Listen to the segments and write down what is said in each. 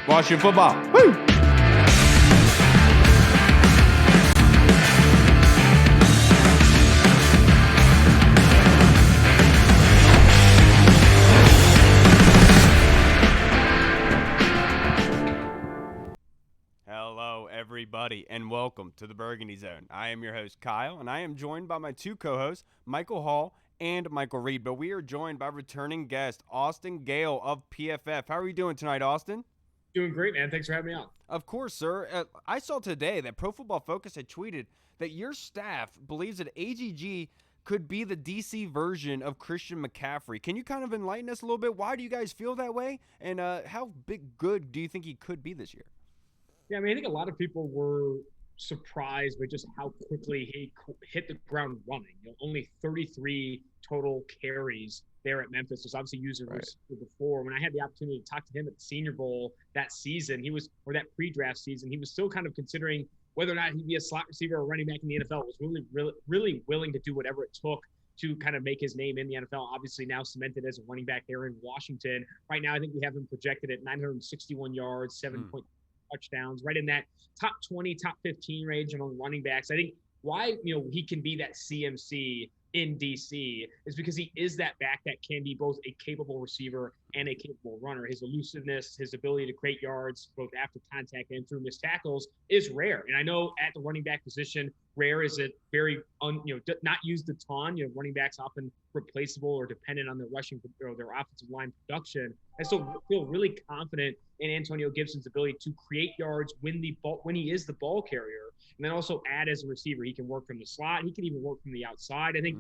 Washington football. Woo! Hello, everybody, and welcome to the Burgundy Zone. I am your host, Kyle, and I am joined by my two co-hosts, Michael Hall and Michael Reed. But we are joined by returning guest, Austin Gayle of PFF. How are you doing tonight, Austin? Doing great, man. Thanks for having me on. Of course, sir. I saw today that Pro Football Focus had tweeted that your staff believes that AGG could be the DC version of Christian McCaffrey. Can you kind of enlighten us a little bit? Why do you guys feel that way? And how good do you think he could be this year? Yeah, I mean, I think a lot of people were surprised by just how quickly he hit the ground running. Only 33 total carries there at Memphis. Was obviously used before. When I had the opportunity to talk to him at the Senior Bowl that season, that pre-draft season, he was still kind of considering whether or not he'd be a slot receiver or running back in the NFL. Was really willing to do whatever it took to kind of make his name in the NFL. Obviously now cemented as a running back there in Washington. Right now, I think we have him projected at 961 yards, 7.2 touchdowns, right in that top 20, top 15 range among running backs. I think why he can be that CMC in DC is because he is that back that can be both a capable receiver and a capable runner. His elusiveness, his ability to create yards both after contact and through missed tackles is rare. And I know at the running back position, rare is a very not used a ton. Running backs often replaceable or dependent on their rushing or their offensive line production. I still feel really confident in Antonio Gibson's ability to create yards when he is the ball carrier, and then also add as a receiver. He can work from the slot. He can even work from the outside. I think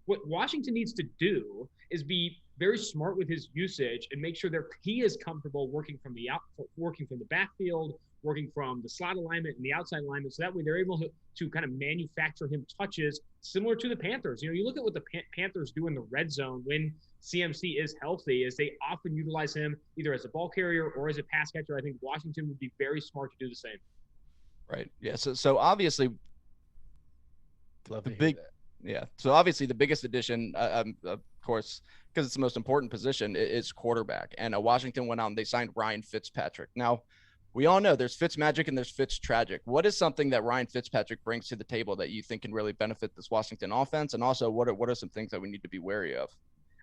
what Washington needs to do is be very smart with his usage and make sure that he is comfortable working from the backfield, working from the slot alignment and the outside alignment. So that way they're able to kind of manufacture him touches similar to the Panthers. You look at what the Panthers do in the red zone when CMC is healthy, is they often utilize him either as a ball carrier or as a pass catcher. I think Washington would be very smart to do the same. Right. Yeah. So obviously, So obviously, the biggest addition, of course, because it's the most important position, is quarterback. And Washington went out and they signed Ryan Fitzpatrick. Now, we all know there's Fitzmagic and there's Fitztragic. What is something that Ryan Fitzpatrick brings to the table that you think can really benefit this Washington offense? And also, what are some things that we need to be wary of?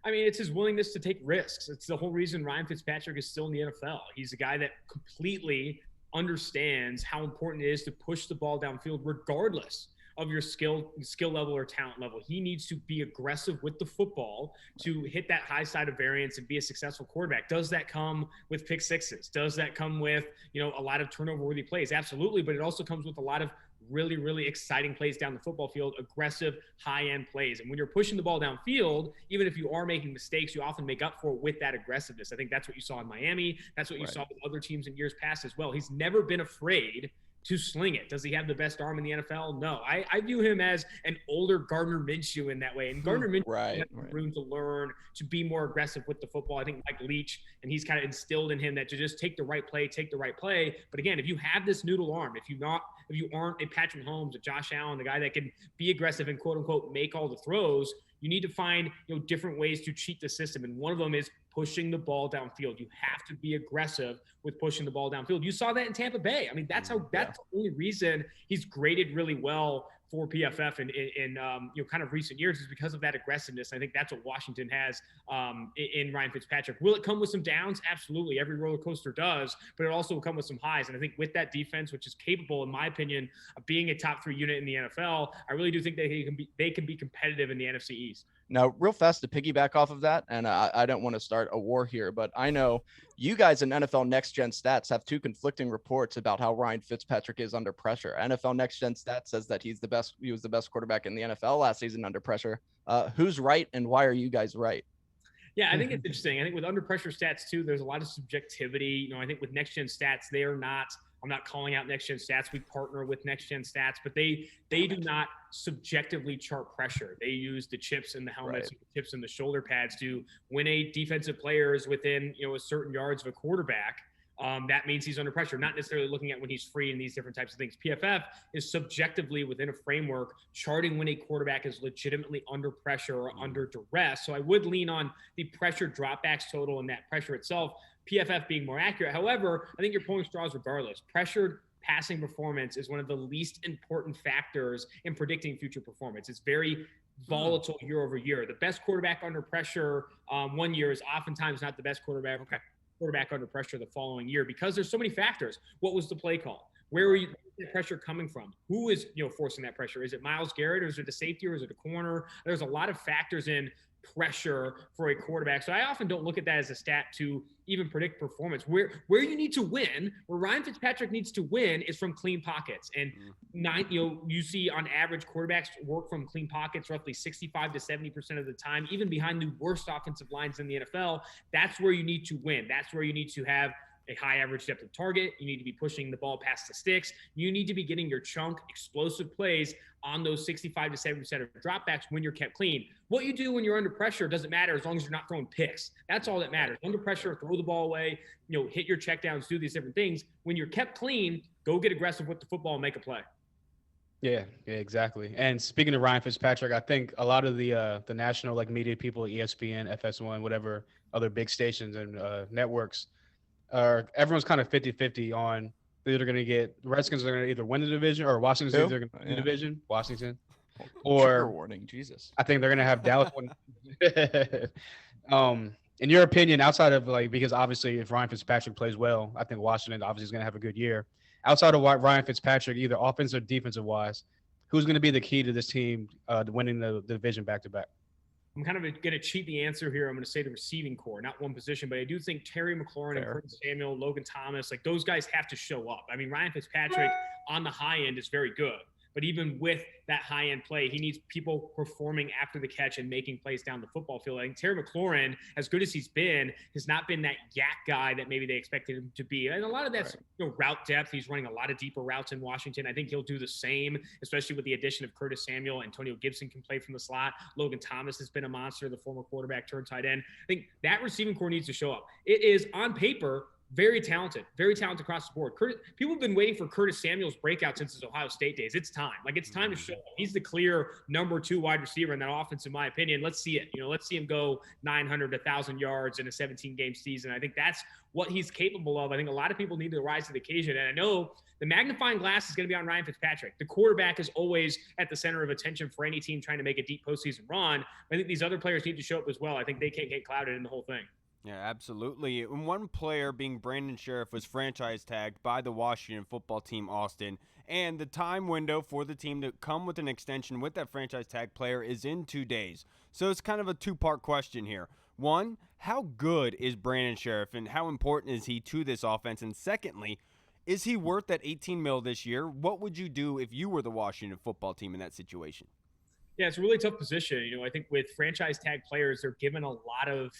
I mean, it's his willingness to take risks. It's the whole reason Ryan Fitzpatrick is still in the NFL. He's a guy that completely understands how important it is to push the ball downfield regardless of your skill level or talent level. He needs to be aggressive with the football to hit that high side of variance and be a successful quarterback. Does that come with pick sixes? Does that come with, a lot of turnover-worthy plays? Absolutely, but it also comes with a lot of really, really exciting plays down the football field, aggressive, high-end plays. And when you're pushing the ball downfield, even if you are making mistakes, you often make up for it with that aggressiveness. I think that's what you saw in Miami. That's what you saw with other teams in years past as well. He's never been afraid to sling it. Does he have the best arm in the NFL? No. I view him as an older Gardner Minshew in that way. And Gardner Minshew has room to learn, to be more aggressive with the football. I think Mike Leach, and he's kind of instilled in him that to just take the right play. But again, if you have this noodle arm, if you aren't a Patrick Mahomes, a Josh Allen, the guy that can be aggressive and quote unquote make all the throws, you need to find different ways to cheat the system. And one of them is pushing the ball downfield. You have to be aggressive with pushing the ball downfield. You saw that in Tampa Bay. I mean, that's the only reason he's graded really well for PFF in kind of recent years is because of that aggressiveness. I think that's what Washington has in Ryan Fitzpatrick. Will it come with some downs? Absolutely. Every roller coaster does, but it also will come with some highs. And I think with that defense, which is capable, in my opinion, of being a top 3 unit in the NFL, I really do think that they can be competitive in the NFC East. Now, real fast to piggyback off of that, and I don't want to start a war here, but I know you guys in NFL Next Gen Stats have 2 conflicting reports about how Ryan Fitzpatrick is under pressure. NFL Next Gen Stats says that he was the best quarterback in the NFL last season under pressure. Who's right, and why are you guys right? Yeah, I think it's interesting. I think with under pressure stats too, there's a lot of subjectivity. I think with Next Gen Stats, I'm not calling out Next Gen Stats. We partner with Next Gen Stats, but they do not subjectively chart pressure. They use the chips in the helmets, and the chips in the shoulder pads to when a defensive player is within a certain yards of a quarterback. that means he's under pressure, not necessarily looking at when he's free and these different types of things. PFF is subjectively within a framework charting when a quarterback is legitimately under pressure or under duress. So I would lean on the pressure dropbacks total and that pressure itself, PFF being more accurate. However, I think you're pulling straws regardless. Pressured passing performance is one of the least important factors in predicting future performance. It's very volatile year over year. The best quarterback under pressure one year is oftentimes not the best quarterback under pressure the following year, because there's so many factors. What was the play call? Where were the pressure coming from? Who is forcing that pressure? Is it Myles Garrett, or is it the safety, or is it a corner? There's a lot of factors in pressure for a quarterback. So I often don't look at that as a stat to even predict performance. Where you need to win, where Ryan Fitzpatrick needs to win, is from clean pockets. And you see on average quarterbacks work from clean pockets roughly 65 to 70% of the time, even behind the worst offensive lines in the NFL. That's where you need to win. That's where you need to have a high average depth of target. You need to be pushing the ball past the sticks. You need to be getting your chunk explosive plays on those 65 to 70% of dropbacks when you're kept clean. What you do when you're under pressure doesn't matter as long as you're not throwing picks. That's all that matters. Under pressure, throw the ball away, hit your checkdowns, do these different things. When you're kept clean, go get aggressive with the football and make a play. Yeah, exactly. And speaking of Ryan Fitzpatrick, I think a lot of the national media people, ESPN, FS1, whatever other big stations and networks, everyone's kind of 50-50 on they're going to get the Redskins are going to either win the division, or Washington's either going to win the division, Washington, or trigger warning, Jesus. I think they're going to have Dallas win. In your opinion, outside of because obviously if Ryan Fitzpatrick plays well, I think Washington obviously is going to have a good year. Outside of Ryan Fitzpatrick, either offensive or defensive wise, who's going to be the key to this team winning the division back to back? I'm kind of going to cheat the answer here. I'm going to say the receiving core, not one position, but I do think Terry McLaurin and Curtis Samuel, Logan Thomas, those guys have to show up. I mean, Ryan Fitzpatrick on the high end is very good, but even with that high end play, he needs people performing after the catch and making plays down the football field. I think Terry McLaurin, as good as he's been, has not been that yak guy that maybe they expected him to be. And a lot of that's route depth. He's running a lot of deeper routes in Washington. I think he'll do the same, especially with the addition of Curtis Samuel. Antonio Gibson can play from the slot. Logan Thomas has been a monster, the former quarterback turned tight end. I think that receiving core needs to show up. It is on paper very talented across the board. People have been waiting for Curtis Samuel's breakout since his Ohio State days. It's time. It's time to show up. He's the clear number 2 wide receiver in that offense, in my opinion. Let's see it. Let's see him go 900 to 1,000 yards in a 17-game season. I think that's what he's capable of. I think a lot of people need to rise to the occasion. And I know the magnifying glass is going to be on Ryan Fitzpatrick. The quarterback is always at the center of attention for any team trying to make a deep postseason run. I think these other players need to show up as well. I think they can't get clouded in the whole thing. Yeah, absolutely. And one player, being Brandon Scherff, was franchise tagged by the Washington football team, Austin. And the time window for the team to come with an extension with that franchise tag player is in 2 days. So it's kind of a two-part question here. One, how good is Brandon Scherff and how important is he to this offense? And secondly, is he worth that $18 million this year? What would you do if you were the Washington football team in that situation? Yeah, it's a really tough position. I think with franchise tag players, they're given a lot of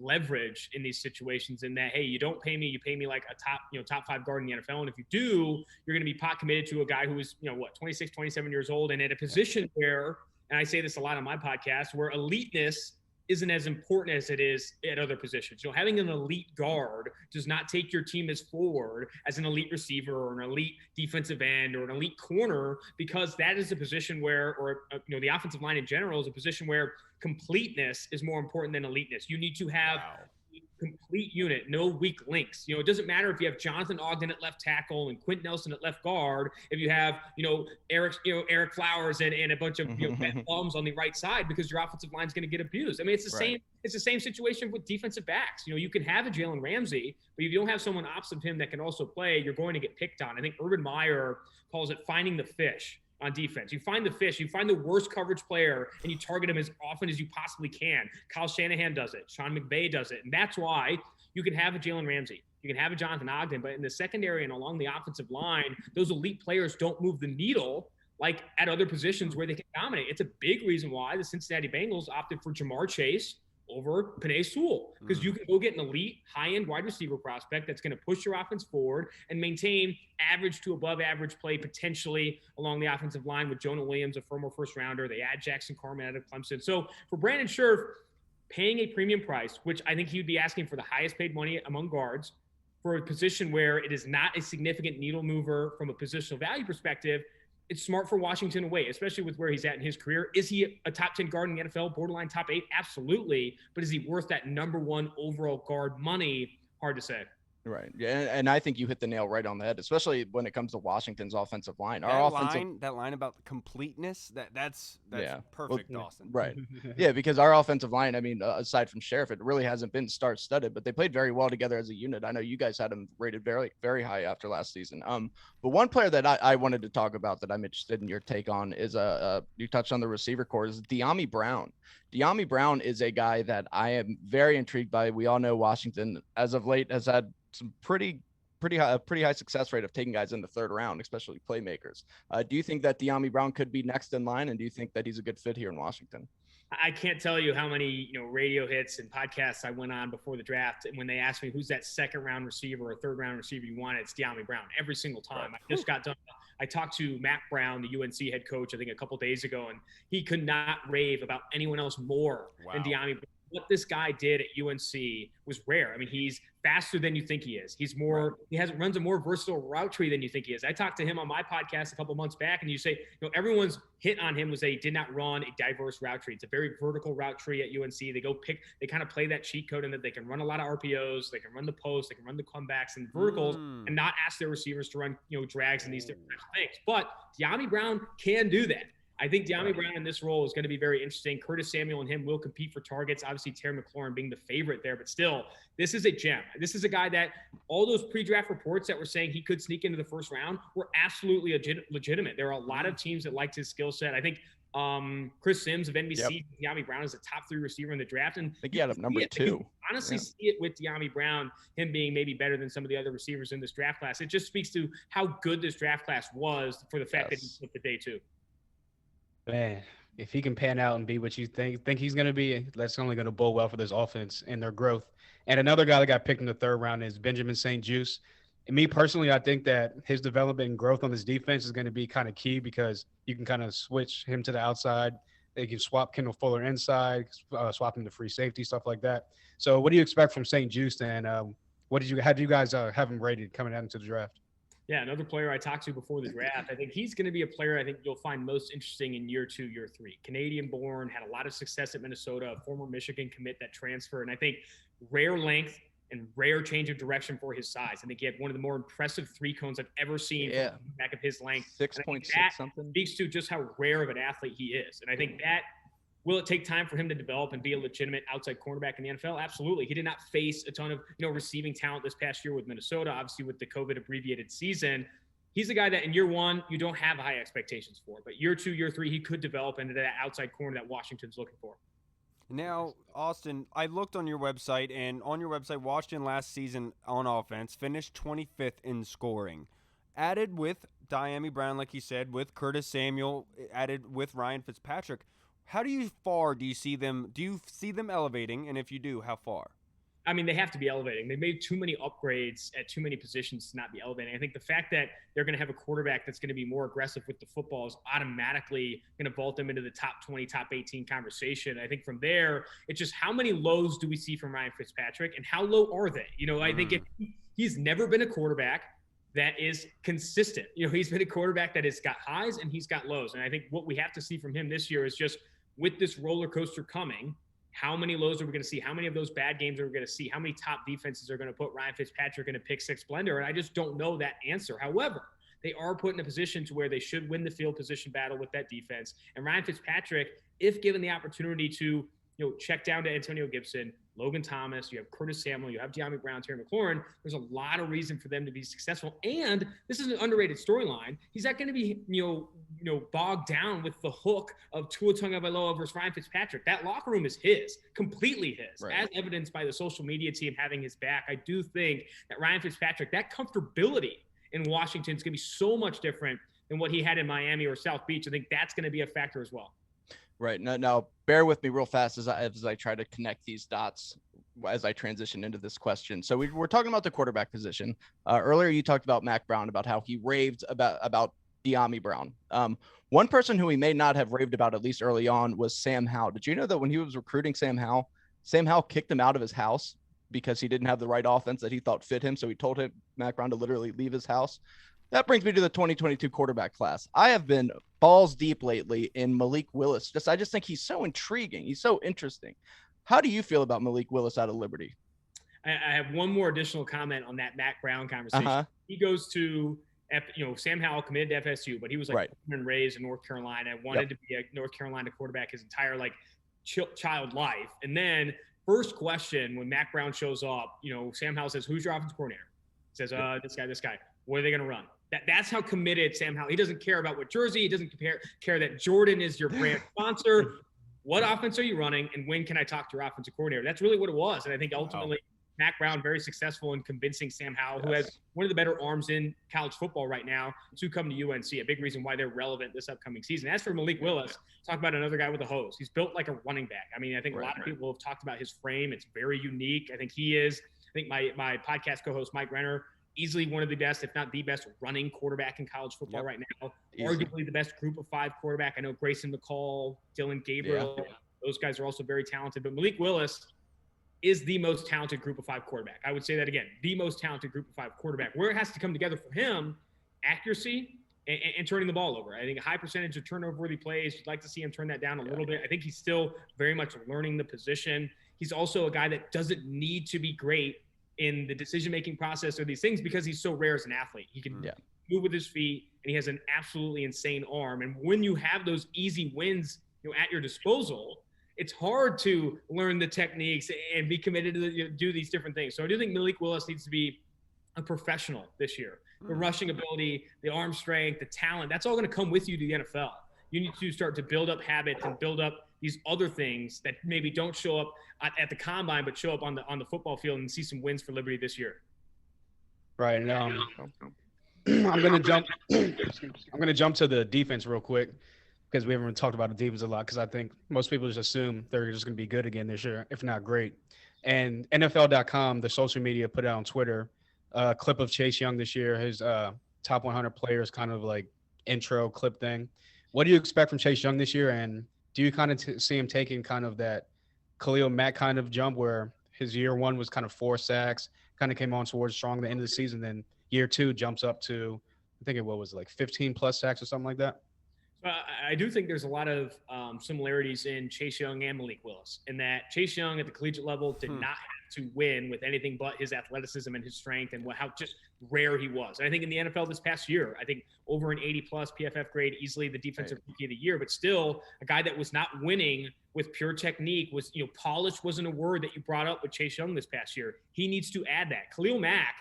leverage in these situations in that, hey, you don't pay me, you pay me like a top 5 guard in the NFL. And if you do, you're going to be pot committed to a guy who is, 26, 27 years old and at a position where, and I say this a lot on my podcast, where eliteness isn't as important as it is at other positions. Having an elite guard does not take your team as forward as an elite receiver or an elite defensive end or an elite corner, because that is a position where, the offensive line in general is a position where completeness is more important than eliteness. You need to have a complete unit, no weak links. It doesn't matter if you have Jonathan Ogden at left tackle and Quentin Nelson at left guard, if you have, Eric Flowers and a bunch of bums on the right side, because your offensive line is going to get abused. I mean, it's the same situation with defensive backs. You can have a Jalen Ramsey, but if you don't have someone opposite him that can also play, you're going to get picked on. I think Urban Meyer calls it finding the fish on defense. You find the fish, you find the worst coverage player, and you target him as often as you possibly can. Kyle Shanahan does it. Sean McVay does it. And that's why you can have a Jalen Ramsey. You can have a Jonathan Ogden, but in the secondary and along the offensive line, those elite players don't move the needle like at other positions where they can dominate. It's a big reason why the Cincinnati Bengals opted for Jamar Chase over Penei Sewell, because you can go get an elite high-end wide receiver prospect that's going to push your offense forward and maintain average to above average play potentially along the offensive line with Jonah Williams, a former first rounder. They add Jackson Carman out of Clemson. So for Brandon Scherff, paying a premium price, which I think he would be asking for the highest paid money among guards, for a position where it is not a significant needle mover from a positional value perspective, it's smart for Washington to wait, especially with where he's at in his career. Is he a top 10 guard in the NFL, borderline top 8? Absolutely. But is he worth that number 1 overall guard money? Hard to say. Right. Yeah, and I think you hit the nail right on the head, especially when it comes to Washington's offensive line. That line about completeness, that's perfect, well, Austin. Right. Yeah, because our offensive line, I mean, aside from Scherff, it really hasn't been star-studded, but they played very well together as a unit. I know you guys had them rated very, very high after last season. But one player that I wanted to talk about that I'm interested in your take on is you touched on the receiver corps, is Dyami Brown. Dyami Brown is a guy that I am very intrigued by. We all know Washington, as of late, has had some pretty high success rate of taking guys in the 3rd round, especially playmakers. Do you think that Dyami Brown could be next in line, and do you think that he's a good fit here in Washington? I can't tell you how many radio hits and podcasts I went on before the draft, and when they asked me who's that 2nd round receiver or 3rd round receiver you want, it's Dyami Brown every single time. Right. I just got done. I talked to Matt Brown, the UNC head coach, I think a couple days ago, and he could not rave about anyone else more than Dyami Brown. What this guy did at UNC was rare. I mean, he's faster than you think he is. He's more, he runs a more versatile route tree than you think he is. I talked to him on my podcast a couple months back, and you say, everyone's hit on him was that he did not run a diverse route tree. It's a very vertical route tree at UNC. They kind of play that cheat code in that they can run a lot of RPOs, they can run the post, they can run the comebacks and verticals, and not ask their receivers to run, drags and these different types of things. But Dyami Brown can do that. I think Dyami Brown in this role is going to be very interesting. Curtis Samuel and him will compete for targets. Obviously, Terry McLaurin being the favorite there, but still, this is a gem. This is a guy that all those pre-draft reports that were saying he could sneak into the 1st round were absolutely legitimate. There are a lot of teams that liked his skill set. I think Chris Sims of NBC, Dyami Brown is a top 3 receiver in the draft. And I think he had him number 2. Honestly, see it with Dyami Brown, him being maybe better than some of the other receivers in this draft class. It just speaks to how good this draft class was for the fact that he slipped the day 2. Man, if he can pan out and be what you think he's going to be, that's only going to bode well for this offense and their growth. And another guy that got picked in the 3rd round is Benjamin St-Juste. And me personally, I think that his development and growth on this defense is going to be kind of key because you can kind of switch him to the outside. They can swap Kendall Fuller inside, swap him to free safety, stuff like that. So what do you expect from St-Juste, and how do you guys have him rated coming out into the draft? Yeah, another player I talked to before the draft. I think he's going to be a player I think you'll find most interesting in year 2, year 3. Canadian-born, had a lot of success at Minnesota, a former Michigan commit that transfer, and I think rare length and rare change of direction for his size. I think he had one of the more impressive 3 cones I've ever seen from the back of his length. 6.6 something. Speaks to just how rare of an athlete he is, and I think that. Will it take time for him to develop and be a legitimate outside cornerback in the NFL? Absolutely. He did not face a ton of, receiving talent this past year with Minnesota, obviously with the COVID abbreviated season. He's a guy that in year 1, you don't have high expectations for, but year 2, year 3, he could develop into that outside corner that Washington's looking for. Now, Austin, I looked on your website, and on your website, Washington last season on offense finished 25th in scoring. Added with Dyami Brown, like you said, with Curtis Samuel, added with Ryan Fitzpatrick. How far do you see them? Do you see them elevating? And if you do, how far? I mean, they have to be elevating. They made too many upgrades at too many positions to not be elevating. I think the fact that they're going to have a quarterback that's going to be more aggressive with the football is automatically going to vault them into the top 20, top 18 conversation. I think from there, it's just how many lows do we see from Ryan Fitzpatrick and how low are they? I think he's never been a quarterback that is consistent. He's been a quarterback that has got highs and he's got lows. And I think what we have to see from him this year is just with this roller coaster coming, how many lows are we going to see? How many of those bad games are we going to see? How many top defenses are going to put Ryan Fitzpatrick in a pick-6 blender? And I just don't know that answer. However, they are put in a position to where they should win the field position battle with that defense. And Ryan Fitzpatrick, if given the opportunity to check down to Antonio Gibson, Logan Thomas, you have Curtis Samuel, you have Dyami Brown, Terry McLaurin. There's a lot of reason for them to be successful. And this is an underrated storyline. He's not going to be, bogged down with the hook of Tua Tagovailoa versus Ryan Fitzpatrick. That locker room is his, completely his, as evidenced by the social media team having his back. I do think that Ryan Fitzpatrick, that comfortability in Washington is going to be so much different than what he had in Miami or South Beach. I think that's going to be a factor as well. Right. Now, bear with me real fast as I try to connect these dots as I transition into this question. So we're talking about the quarterback position. Earlier, you talked about Mac Brown, about how he raved about Dyami Brown. One person who he may not have raved about, at least early on, was Sam Howell. Did you know that when he was recruiting Sam Howell kicked him out of his house because he didn't have the right offense that he thought fit him. So he told him Mac Brown to literally leave his house. That brings me to the 2022 quarterback class. I have been balls deep lately in Malik Willis. I just think he's so intriguing. He's so interesting. How do you feel about Malik Willis out of Liberty? I have one more additional comment on that Mac Brown conversation. He goes to, Sam Howell committed to FSU, but he was born and raised in North Carolina, wanted to be a North Carolina quarterback his entire child life. And then first question when Mac Brown shows up, Sam Howell says, "Who's your offensive coordinator?" He says, this guy. What are they going to run? That's how committed Sam Howell. He doesn't care about what jersey. He doesn't care that Jordan is your brand sponsor. What offense are you running, and when can I talk to your offensive coordinator? That's really what it was. And I think ultimately Mac Brown very successful in convincing Sam Howell, who has one of the better arms in college football right now, to come to UNC. A big reason why they're relevant this upcoming season. As for Malik Willis, talk about another guy with a hose. He's built like a running back. I mean, I think a lot of people have talked about his frame. It's very unique. I think he is. I think my podcast co-host Mike Renner, easily one of the best, if not the best, running quarterback in college football right now. Arguably the best group of 5 quarterback. I know Grayson McCall, Dylan Gabriel, those guys are also very talented. But Malik Willis is the most talented group of 5 quarterback. I would say that again, the most talented group of 5 quarterback. Where it has to come together for him, accuracy and turning the ball over. I think a high percentage of turnover-worthy plays. You'd like to see him turn that down a little bit. I think he's still very much learning the position. He's also a guy that doesn't need to be great in the decision-making process or these things because he's so rare as an athlete. He can move with his feet, and he has an absolutely insane arm. And when you have those easy wins, at your disposal, it's hard to learn the techniques and be committed to do these different things. So I do think Malik Willis needs to be a professional this year. The rushing ability, the arm strength, the talent, that's all going to come with you to the NFL. You need to start to build up habits and build up these other things that maybe don't show up at the combine, but show up on the football field and see some wins for Liberty this year. Right. And, I'm going to jump to the defense real quick because we haven't really talked about the defense a lot because I think most people just assume they're just going to be good again this year, if not great. And NFL.com, the social media, put out on Twitter a clip of Chase Young this year, his top 100 players kind of like intro clip thing. What do you expect from Chase Young this year? And do you kind of see him taking kind of that Khalil Mack kind of jump where his year 1 was kind of 4 sacks, kind of came on towards strong at the end of the season, then year 2 jumps up to, I think it was like 15 plus sacks or something like that? I do think there's a lot of similarities in Chase Young and Malik Willis in that Chase Young at the collegiate level did not have to win with anything but his athleticism and his strength and how just rare he was. And I think in the NFL this past year, I think over an 80-plus PFF grade, easily the defensive rookie of the year, but still a guy that was not winning with pure technique was, polish wasn't a word that you brought up with Chase Young this past year. He needs to add that. Khalil Mack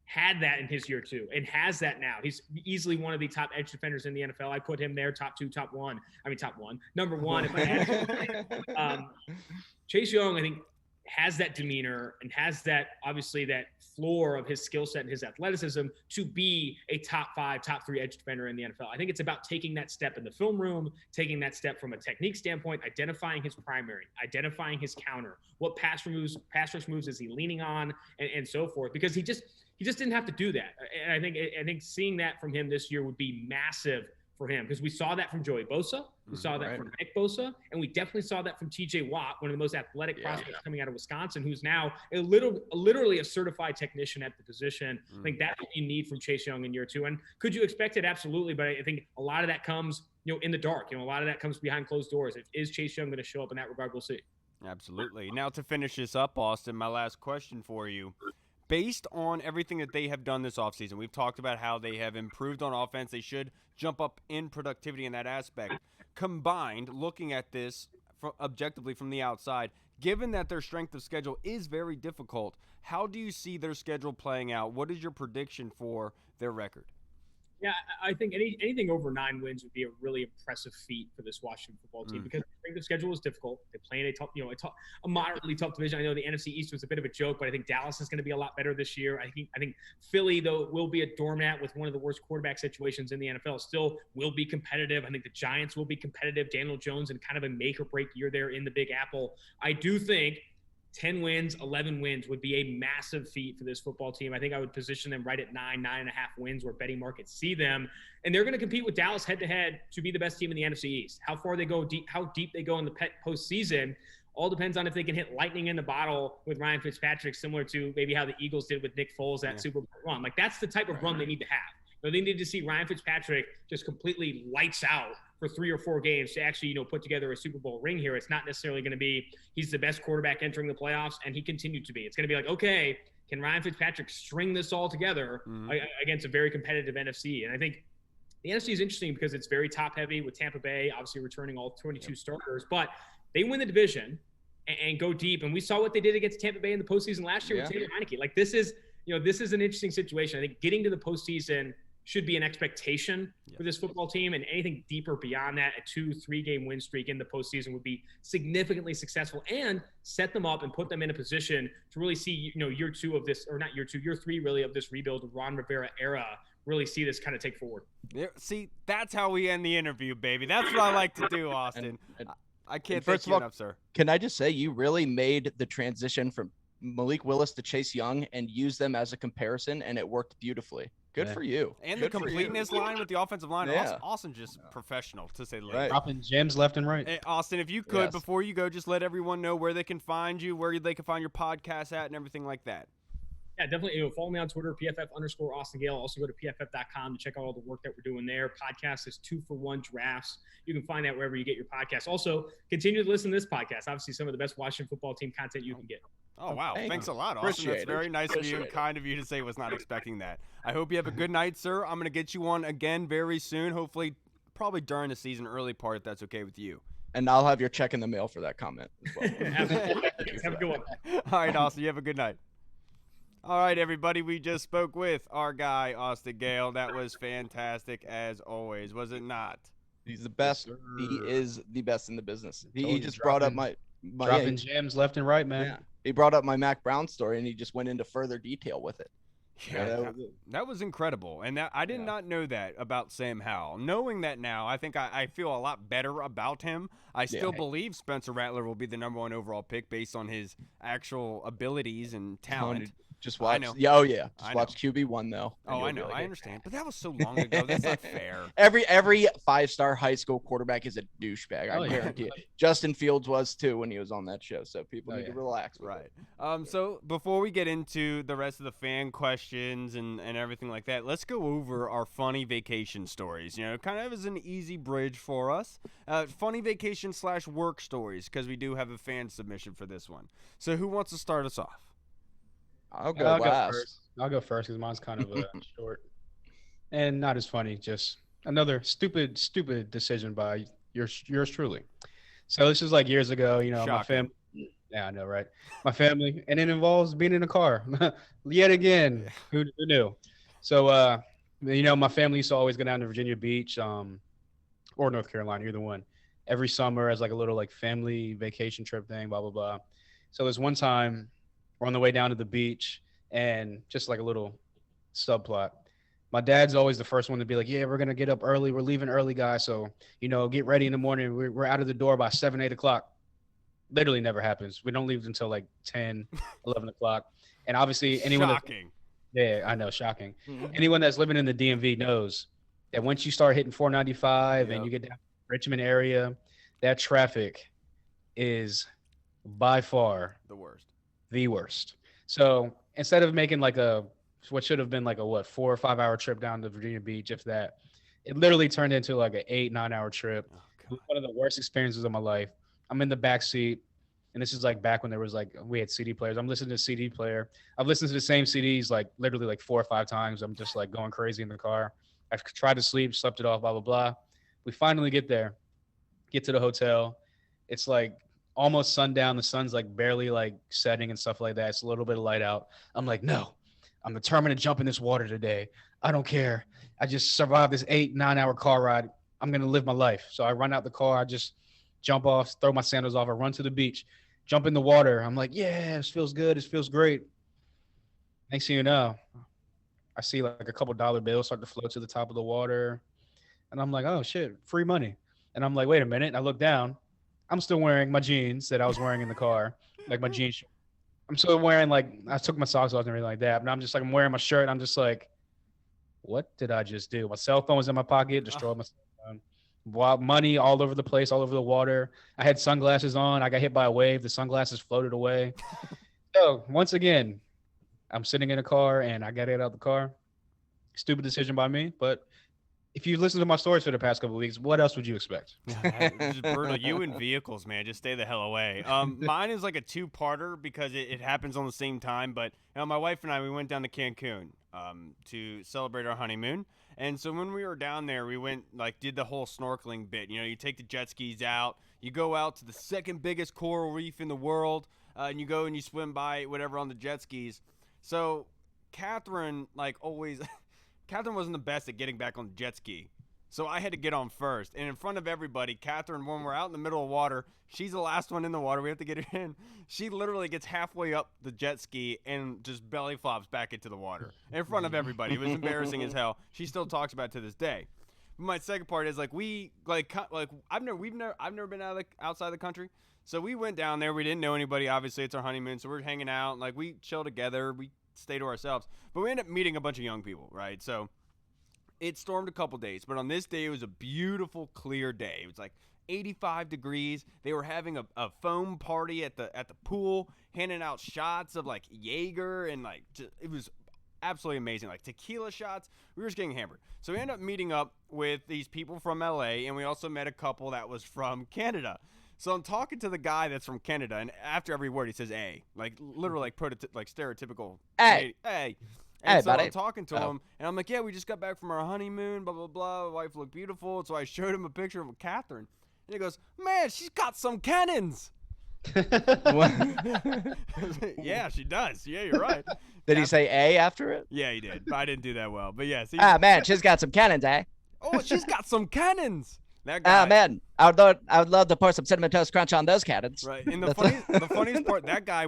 had that in his year 2 and has that now. He's easily one of the top edge defenders in the NFL. I put him there, top 2, top 1. Number 1. If I had Chase Young, I think, has that demeanor and has that, obviously, that floor of his skill set and his athleticism to be a top 5, top 3 edge defender in the NFL. I think it's about taking that step in the film room, taking that step from a technique standpoint, identifying his primary, identifying his counter, what pass rush moves is he leaning on, and so forth. Because he just didn't have to do that. And I think seeing that from him this year would be massive for him because we saw that from Joey Bosa, we saw that from Nick Bosa, and we definitely saw that from T.J. Watt, one of the most athletic prospects coming out of Wisconsin, who's now literally a certified technician at the position. I think that's what you need from Chase Young in year 2. And could you expect it? Absolutely, but I think a lot of that comes, in the dark. A lot of that comes behind closed doors. Is Chase Young going to show up in that regard? We'll see. Absolutely. Now to finish this up, Austin, my last question for you. Based on everything that they have done this offseason, we've talked about how they have improved on offense. They should jump up in productivity in that aspect. Combined, looking at this objectively from the outside, given that their strength of schedule is very difficult, how do you see their schedule playing out? What is your prediction for their record? Yeah, I think anything over 9 wins would be a really impressive feat for this Washington football team because I think the schedule is difficult. They play in a moderately tough division. I know the NFC East was a bit of a joke, but I think Dallas is going to be a lot better this year. I think Philly, though, will be a doormat with one of the worst quarterback situations in the NFL. Still will be competitive. I think the Giants will be competitive. Daniel Jones in kind of a make or break year there in the Big Apple. I do think 10 wins, 11 wins would be a massive feat for this football team. I think I would position them right at 9.5 wins where betting markets see them. And they're going to compete with Dallas head-to-head to be the best team in the NFC East. How far they go, how deep they go in the postseason All depends on if they can hit lightning in the bottle with Ryan Fitzpatrick, similar to maybe how the Eagles did with Nick Foles that Super Bowl run. Like, that's the type of run they need to have. So they need to see Ryan Fitzpatrick just completely lights out for 3 or 4 games to actually, put together a Super Bowl ring here. It's not necessarily going to be he's the best quarterback entering the playoffs, and he continued to be. It's going to be like, okay, can Ryan Fitzpatrick string this all together against a very competitive NFC? And I think the NFC is interesting because it's very top-heavy with Tampa Bay, obviously returning all 22 starters. But they win the division and go deep. And we saw what they did against Tampa Bay in the postseason last year with Taylor Heineke. Like, this is an interesting situation. I think getting to the postseason should be an expectation for this football team, and anything deeper beyond that, a 2-3 game win streak in the postseason would be significantly successful and set them up and put them in a position to really see, year 2 of this, or not year 2, year 3 really of this rebuild of Ron Rivera era, really see this kind of take forward. Yeah, see, that's how we end the interview, baby. That's what I like to do, Austin. I can't thank you enough, sir. Can I just say, you really made the transition from Malik Willis to Chase Young and used them as a comparison, and it worked beautifully. Good for you. And Good the completeness line with the offensive line. Austin just professional, to say the least. Dropping gems left and right. Hey, Austin, if you could, before you go, just let everyone know where they can find you, where they can find your podcast at, and everything like that. Yeah, definitely. Follow me on Twitter, PFF_Austin Gayle. Also go to PFF.com to check out all the work that we're doing there. Podcast is 2-for-1 drafts. You can find that wherever you get your podcast. Also, continue to listen to this podcast. Obviously, some of the best Washington football team content you can get. Oh, wow. Thanks a lot, Austin. That's very nice of you and kind of you to say. Was not expecting that. I hope you have a good night, sir. I'm going to get you on again very soon, hopefully probably during the season, early part, if that's okay with you. And I'll have your check in the mail for that comment as well. Have a good one. All right, Austin, you have a good night. All right, everybody, we just spoke with our guy, Austin Gayle. That was fantastic, as always, was it not? He's the best. Yes, he is the best in the business. He just brought up my dropping gems left and right, man. Yeah. He brought up my Mac Brown story, and he just went into further detail with it. Yeah, that was incredible. And I did not know that about Sam Howell. Knowing that now, I think I feel a lot better about him. I still believe Spencer Rattler will be the number 1 overall pick based on his actual abilities and talent. Just watch. Just watch QB1 though. Oh, I know. I understand. But that was so long ago. That's not fair. Every 5-star high school quarterback is a douchebag. I guarantee it. Justin Fields was too when he was on that show. So people need to relax. Right. So before we get into the rest of the fan questions and everything like that, let's go over our funny vacation stories. Kind of as an easy bridge for us. Funny vacation / work stories, because we do have a fan submission for this one. So who wants to start us off? I'll go last. I'll go first because mine's kind of short and not as funny. Just another stupid decision by yours truly. So this is like years ago. My family. Yeah, I know, right? My family, and it involves being in a car yet again. Who knew? So, my family used to always go down to Virginia Beach, or North Carolina, either one, every summer as like a little like family vacation trip thing. Blah blah blah. So there's one time. We're on the way down to the beach, and just like a little subplot. My dad's always the first one to be like, yeah, we're going to get up early. We're leaving early, guys. So, get ready in the morning. We're out of the door by 7, 8 o'clock. Literally never happens. We don't leave until like 10, 11 o'clock. And obviously anyone. Shocking. Yeah, I know. Shocking. Mm-hmm. Anyone that's living in the DMV knows that once you start hitting 495 and you get down to the Richmond area, that traffic is by far the worst. So instead of making like what should have been like a 4 or 5 hour trip down to Virginia Beach, if that, it literally turned into like an 8-9 hour trip. It was one of the worst experiences of my life. I'm in the back seat, and this is like back when there was like we had CD players. I'm listening to a CD player. I've listened to the same CDs like literally like 4 or 5 times. I'm just like going crazy in the car. I've tried to sleep, slept it off, blah blah blah. We finally get there, get to the hotel. It's like almost sundown. The sun's like barely like setting and stuff like that. It's a little bit of light out. I'm like, no, I'm determined to jump in this water today. I don't care. I just survived this 8-9 hour car ride. I'm going to live my life. So I run out the car. I just jump off, throw my sandals off. I run to the beach, jump in the water. I'm like, yeah, this feels good. This feels great. Next thing you know, I see like a couple dollar bills start to float to the top of the water. And I'm like, oh shit, free money. And I'm like, wait a minute. And I look down. I'm still wearing my jeans that I was wearing in the car, like my jeans. I'm still wearing I took my socks off and everything like that. But I'm just like, I'm wearing my shirt. And I'm just like, what did I just do? My cell phone was in my pocket, destroyed my cell phone. money all over the place, all over the water. I had sunglasses on. I got hit by a wave. The sunglasses floated away. So once again, I'm sitting in a car and I got to get out the car. Stupid decision by me, but if you listen to my stories for the past couple of weeks, what else would you expect? Just brutal. You and vehicles, man. Just stay the hell away. Mine is like a two-parter because it happens on the same time. But my wife and I, we went down to Cancun to celebrate our honeymoon. And so when we were down there, we went did the whole snorkeling bit. You take the jet skis out, you go out to the second biggest coral reef in the world, and you go and you swim by whatever on the jet skis. So Catherine, always. Catherine wasn't the best at getting back on the jet ski. So I had to get on first. And in front of everybody, Catherine, when we're out in the middle of water, she's the last one in the water. We have to get her in. She literally gets halfway up the jet ski and just belly flops back into the water in front of everybody. It was embarrassing as hell. She still talks about it to this day. My second part is I've never been outside the country. So we went down there. We didn't know anybody. Obviously, it's our honeymoon. So we're hanging out. We chill together. We stay to ourselves, but we ended up meeting a bunch of young people, right? So it stormed a couple days, but on this day it was a beautiful, clear day. It was 85 degrees. They were having a foam party at the pool, handing out shots of Jaeger, and it was absolutely amazing. Tequila shots. We were just getting hammered. So we ended up meeting up with these people from LA, and we also met a couple that was from Canada. So I'm talking to the guy that's from Canada, and after every word he says "a," literally stereotypical Hey. And Hey, so buddy. I'm talking to him, and I'm like, "Yeah, we just got back from our honeymoon, blah blah blah. Wife looked beautiful." So I showed him a picture of Catherine, and he goes, "Man, she's got some cannons." Yeah, she does. Yeah, you're right. Did he say A after it? Yeah, he did. But I didn't do that well. But yes. Man, she's got some cannons, eh? Oh, she's got some cannons. That guy. Man, I would love to pour some cinnamon toast crunch on those cannons. Right, and the funniest part, that guy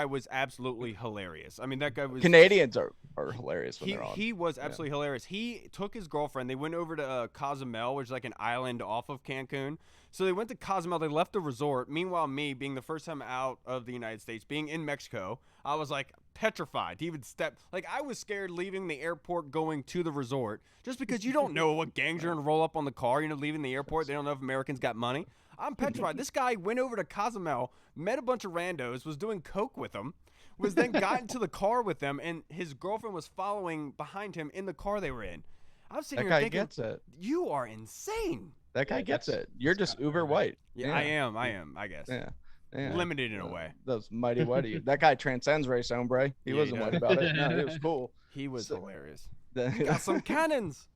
was absolutely hilarious. I mean, that guy was. Canadians are hilarious when they're on. He was absolutely hilarious. He took his girlfriend. They went over to Cozumel, which is an island off of Cancun. So they went to Cozumel. They left the resort. Meanwhile, me being the first time out of the United States, being in Mexico, I was petrified. He would step I was scared leaving the airport going to the resort just because you don't know what gangs are gonna roll up on the car. Leaving the airport, they don't know if Americans got money. I'm petrified. This guy went over to Cozumel, met a bunch of randos, was doing coke with them, was then got into the car with them, and his girlfriend was following behind him in the car they were in. I'm sitting here thinking, gets it. You are insane. That guy gets it. You're just uber white. Yeah, I am, I guess. Yeah. Limited in a way. Those mighty whitey. That guy transcends race, hombre. He wasn't white about it. No, he was cool. He was hilarious. Got some cannons.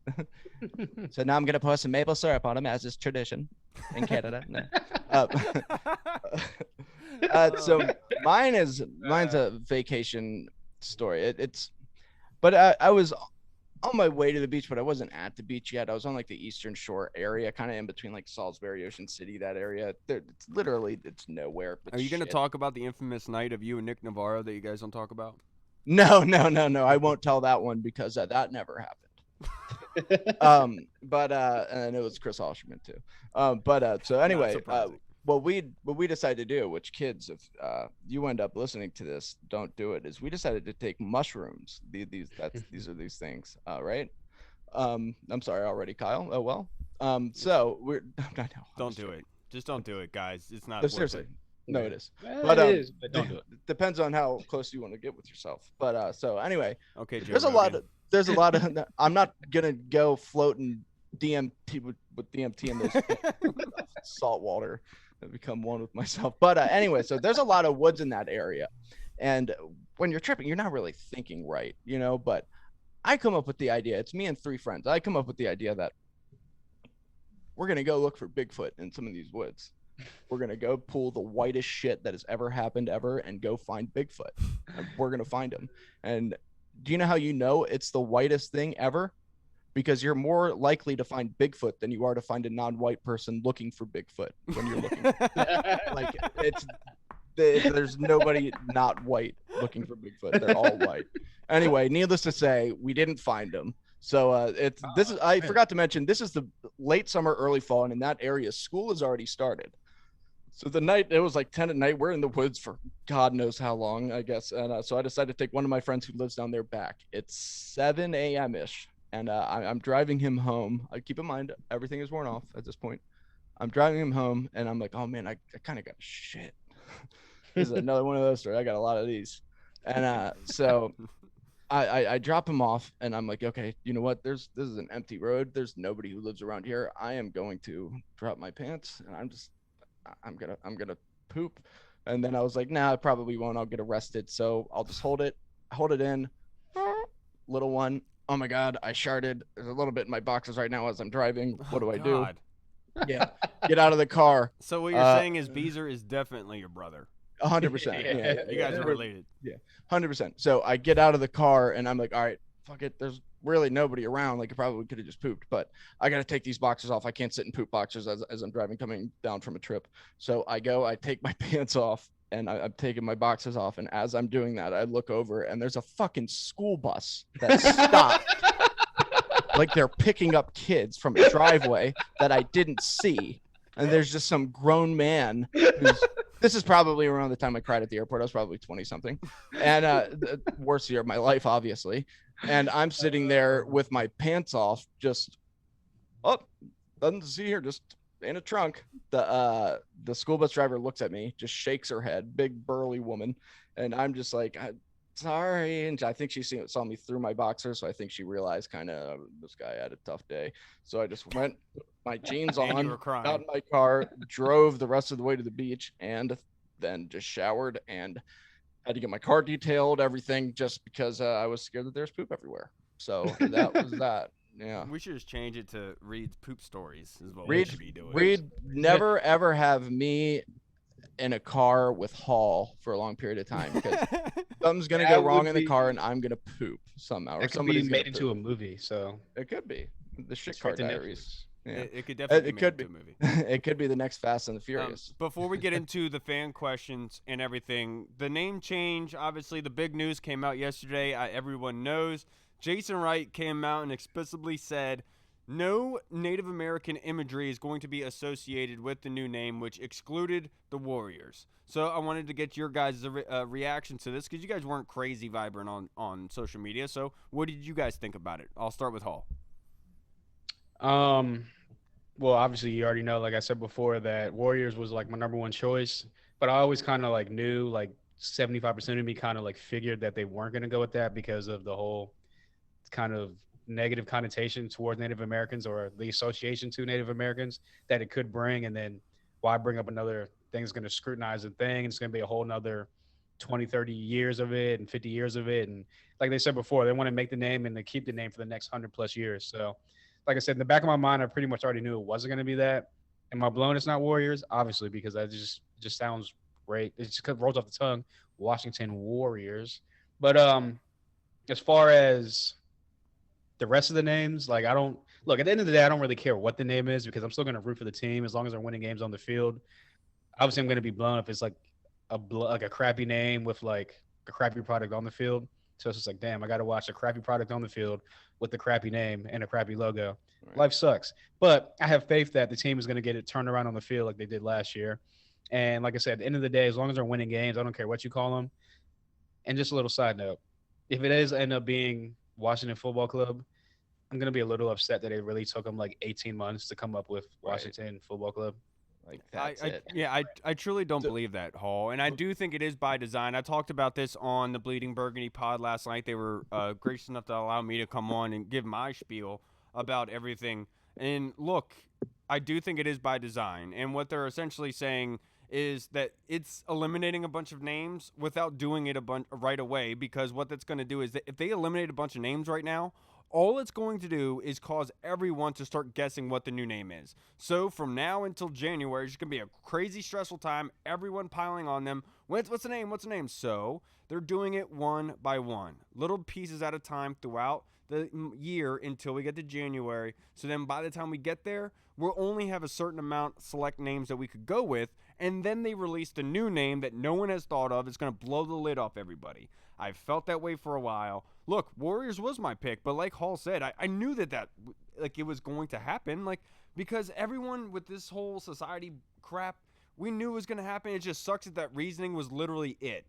So now I'm gonna pour some maple syrup on him, as is tradition in Canada. So mine's a vacation story. But I was on my way to the beach, but I wasn't at the beach yet. I was on the Eastern Shore area, kind of in between Salisbury, Ocean City, that area. It's literally nowhere. Are you going to talk about the infamous night of you and Nick Navarro that you guys don't talk about? No. I won't tell that one because that never happened. And it was Chris Osherman too. So anyway, what we decided to do, which kids, if you end up listening to this, don't do it, is we decided to take mushrooms. These are these things, right? I'm sorry already, Kyle. Oh well. So we're no, don't do it. Just don't do it, guys. It's not. No, seriously. No, it is. Well, it is, but don't do it. Depends on how close you want to get with yourself. But so anyway, okay. Joe there's a lot of. I'm not gonna go floating DMT with DMT in those salt water. Become one with myself. But anyway, so there's a lot of woods in that area, and when you're tripping, you're not really thinking right, But I come up with the idea. It's me and 3 friends. I come up with the idea that we're gonna go look for Bigfoot in some of these woods. We're gonna go pull the whitest shit that has ever happened ever and go find Bigfoot. And we're gonna find him. And do you know how it's the whitest thing ever? Because you're more likely to find Bigfoot than you are to find a non-white person looking for Bigfoot when you're looking. There's nobody not white looking for Bigfoot. They're all white. Anyway, needless to say, we didn't find him. So I forgot to mention, this is the late summer, early fall, and in that area, school has already started. So the night, it was 10 at night. We're in the woods for God knows how long, I guess. And so I decided to take one of my friends who lives down there back. It's 7 a.m. ish. and I'm driving him home. Keep in mind, everything is worn off at this point. I'm driving him home, and I'm like, oh man, I kind of got shit. This is another one of those stories. I got a lot of these. And so I drop him off, and I'm like, okay, you know what? This is an empty road. There's nobody who lives around here. I am going to drop my pants, and I'm gonna poop. And then I was like, nah, I probably won't. I'll get arrested. So I'll just hold it in. Little one. Oh my God, I sharted. There's a little bit in my boxes right now as I'm driving. What do I do? Yeah. Get out of the car. So what you're saying is Beezer is definitely your brother. 100%. Yeah. You guys are related. Yeah. 100%. So I get out of the car and I'm like, all right, fuck it. There's really nobody around. Like I probably could have just pooped, but I got to take these boxers off. I can't sit in poop boxers as I'm driving, coming down from a trip. So I take my pants off and I'm taking my boxers off. And as I'm doing that, I look over and there's a fucking school bus that stopped. Like they're picking up kids from a driveway that I didn't see. And there's just some grown man this is probably around the time I cried at the airport. I was probably 20 something, and the worst year of my life, obviously. And I'm sitting there with my pants off, just, nothing to see here, just in a trunk. The school bus driver looks at me, just shakes her head, big burly woman. And I'm just like, sorry. And I think she saw me through my boxers. So I think she realized kind of this guy had a tough day. So I just went my jeans on, got in my car, drove the rest of the way to the beach, and then just showered and had to get my car detailed, everything, just because I was scared that there's poop everywhere. So that was that. Yeah. We should just change it to Reed's poop stories. Is what we should be doing. Reed never ever have me in a car with Hall for a long period of time because something's gonna go wrong in the car and I'm gonna poop somehow. It could be made into a movie, so it could be the Shit Car Diaries. Yeah. It could definitely be made into a movie. It could be the next Fast and the Furious. Before we get into the fan questions and everything, the name change, obviously the big news came out yesterday. Everyone knows. Jason Wright came out and explicitly said no Native American imagery is going to be associated with the new name, which excluded the Warriors. So I wanted to get your guys' reaction to this because you guys weren't crazy vibrant on social media. So what did you guys think about it? I'll start with Hall. Well, obviously you already know, like I said before, that Warriors was like my number one choice, but I always kind of like knew, like 75% of me kind of like figured that they weren't going to go with that because of the whole kind of negative connotation towards Native Americans or the association to Native Americans that it could bring. And then why bring up another thing that's going to scrutinize the thing? It's going to be a whole nother 20, 30 years of it and 50 years of it. And like they said before, they want to make the name and they keep the name for the next 100+ years. So like I said, in the back of my mind, I pretty much already knew it wasn't going to be that. Am I blown it's not Warriors? Obviously, because that just sounds great. It just rolls off the tongue. Washington Warriors. But as far as the rest of the names, like I don't – look, at the end of the day, I don't really care what the name is because I'm still going to root for the team as long as they're winning games on the field. Obviously, I'm going to be blown if it's like a crappy name with like a crappy product on the field. So it's just like, damn, I got to watch a crappy product on the field with the crappy name and a crappy logo. Right. Life sucks. But I have faith that the team is going to get it turned around on the field like they did last year. And like I said, at the end of the day, as long as they're winning games, I don't care what you call them. And just a little side note, if it is end up being Washington Football Club, I'm going to be a little upset that it really took them like 18 months to come up with Washington Football Club. Like that's it. Yeah, I truly don't believe that, Hall. And I do think it is by design. I talked about this on the Bleeding Burgundy pod last night. They were gracious enough to allow me to come on and give my spiel about everything. And look, I do think it is by design. And what they're essentially saying is that it's eliminating a bunch of names without doing it right away, because what that's going to do is that if they eliminate a bunch of names right now, all it's going to do is cause everyone to start guessing what the new name is. So from now until January, it's going to be a crazy stressful time. Everyone piling on them. What's the name? What's the name? So they're doing it one by one, little pieces at a time throughout the year until we get to January. So then by the time we get there, we'll only have a certain amount select names that we could go with. And then they released a new name that no one has thought of. It's going to blow the lid off everybody. I've felt that way for a while. Look, Warriors was my pick, but like Hall said, I knew that like it was going to happen, like because everyone with this whole society crap, we knew it was going to happen. It just sucks that reasoning was literally it,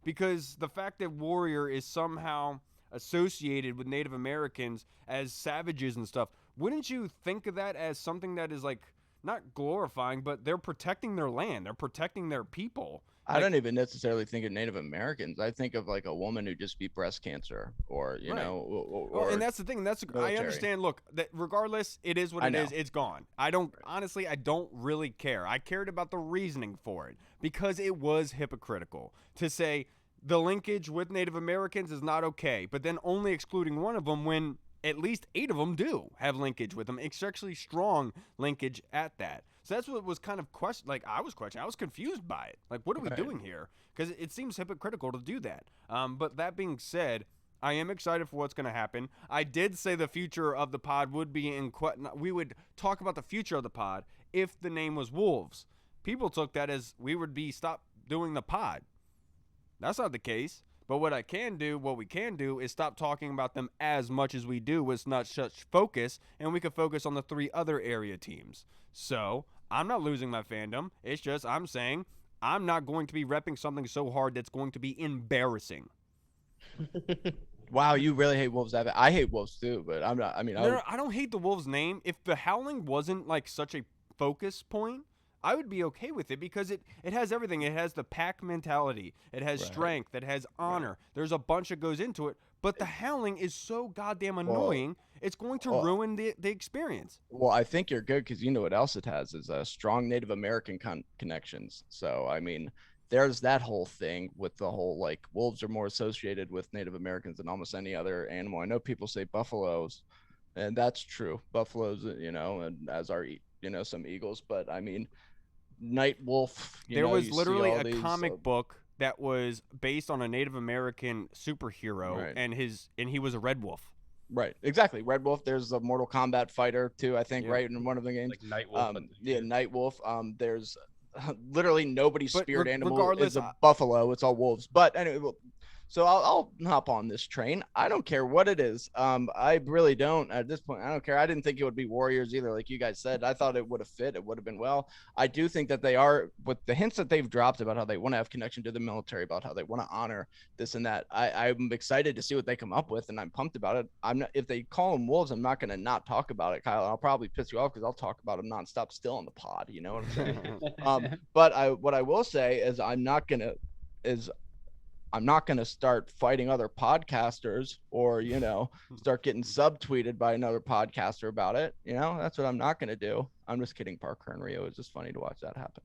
because the fact that Warrior is somehow associated with Native Americans as savages and stuff. Wouldn't you think of that as something that is like not glorifying, but they're protecting their land, they're protecting their people? I don't even necessarily think of Native Americans. I think of like a woman who just beat breast cancer, or you Right. know, Well, and that's the thing. I military. understand. Look, that regardless, it is what I it know. is. It's gone. I don't honestly. I don't really care. I cared about the reasoning for it because it was hypocritical to say the linkage with Native Americans is not okay, but then only excluding one of them when at least 8 of them do have linkage with them. It's actually strong linkage at that. So that's what was kind of I was confused by it. Like, what are we Right. doing here? Because it seems hypocritical to do that. But that being said, I am excited for what's going to happen. I did say the future of the pod would be we would talk about the future of the pod if the name was Wolves. People took that as we would be stopped doing the pod. That's not the case. But what we can do is stop talking about them as much as we do with not such focus, and we can focus on the 3 other area teams. So I'm not losing my fandom. It's just I'm saying I'm not going to be repping something so hard that's going to be embarrassing. Wow, you really hate Wolves. I hate Wolves too, but I'm not. I mean, No, I don't hate the Wolves name. If the Howling wasn't like such a focus point, I would be okay with it because it has everything. It has the pack mentality. It has Right. strength. It has honor. There's a bunch that goes into it. But the Howling is so goddamn annoying, it's going to ruin the experience. Well, I think you're good because you know what else it has is strong Native American connections. So, I mean, there's that whole thing with the whole like wolves are more associated with Native Americans than almost any other animal. I know people say buffaloes, and that's true. Buffaloes, you know, and as are, you know, some eagles. But I mean, night wolf. There was literally a comic book that was based on a Native American superhero, Right. and he was a red wolf. Right, exactly. Red Wolf. There's a Mortal Kombat fighter too, I think, Yeah. right in one of the games. Like Night Wolf. Yeah, Night Wolf. There's literally nobody's But spirit animal regardless, is a buffalo. It's all wolves. But anyway, so I'll hop on this train. I don't care what it is. I really don't at this point. I don't care. I didn't think it would be Warriors either, like you guys said. I thought it would have fit. It would have been well. I do think that they are, with the hints that they've dropped about how they want to have connection to the military, about how they want to honor this and that. I'm excited to see what they come up with, and I'm pumped about it. I'm not, if they call them Wolves, I'm not going to not talk about it, Kyle. I'll probably piss you off because I'll talk about them nonstop still on the pod. You know what I'm saying? But what I will say is I'm not gonna start fighting other podcasters or, you know, start getting subtweeted by another podcaster about it. You know, that's what I'm not going to do. I'm just kidding, Parker and Rio. It's just funny to watch that happen.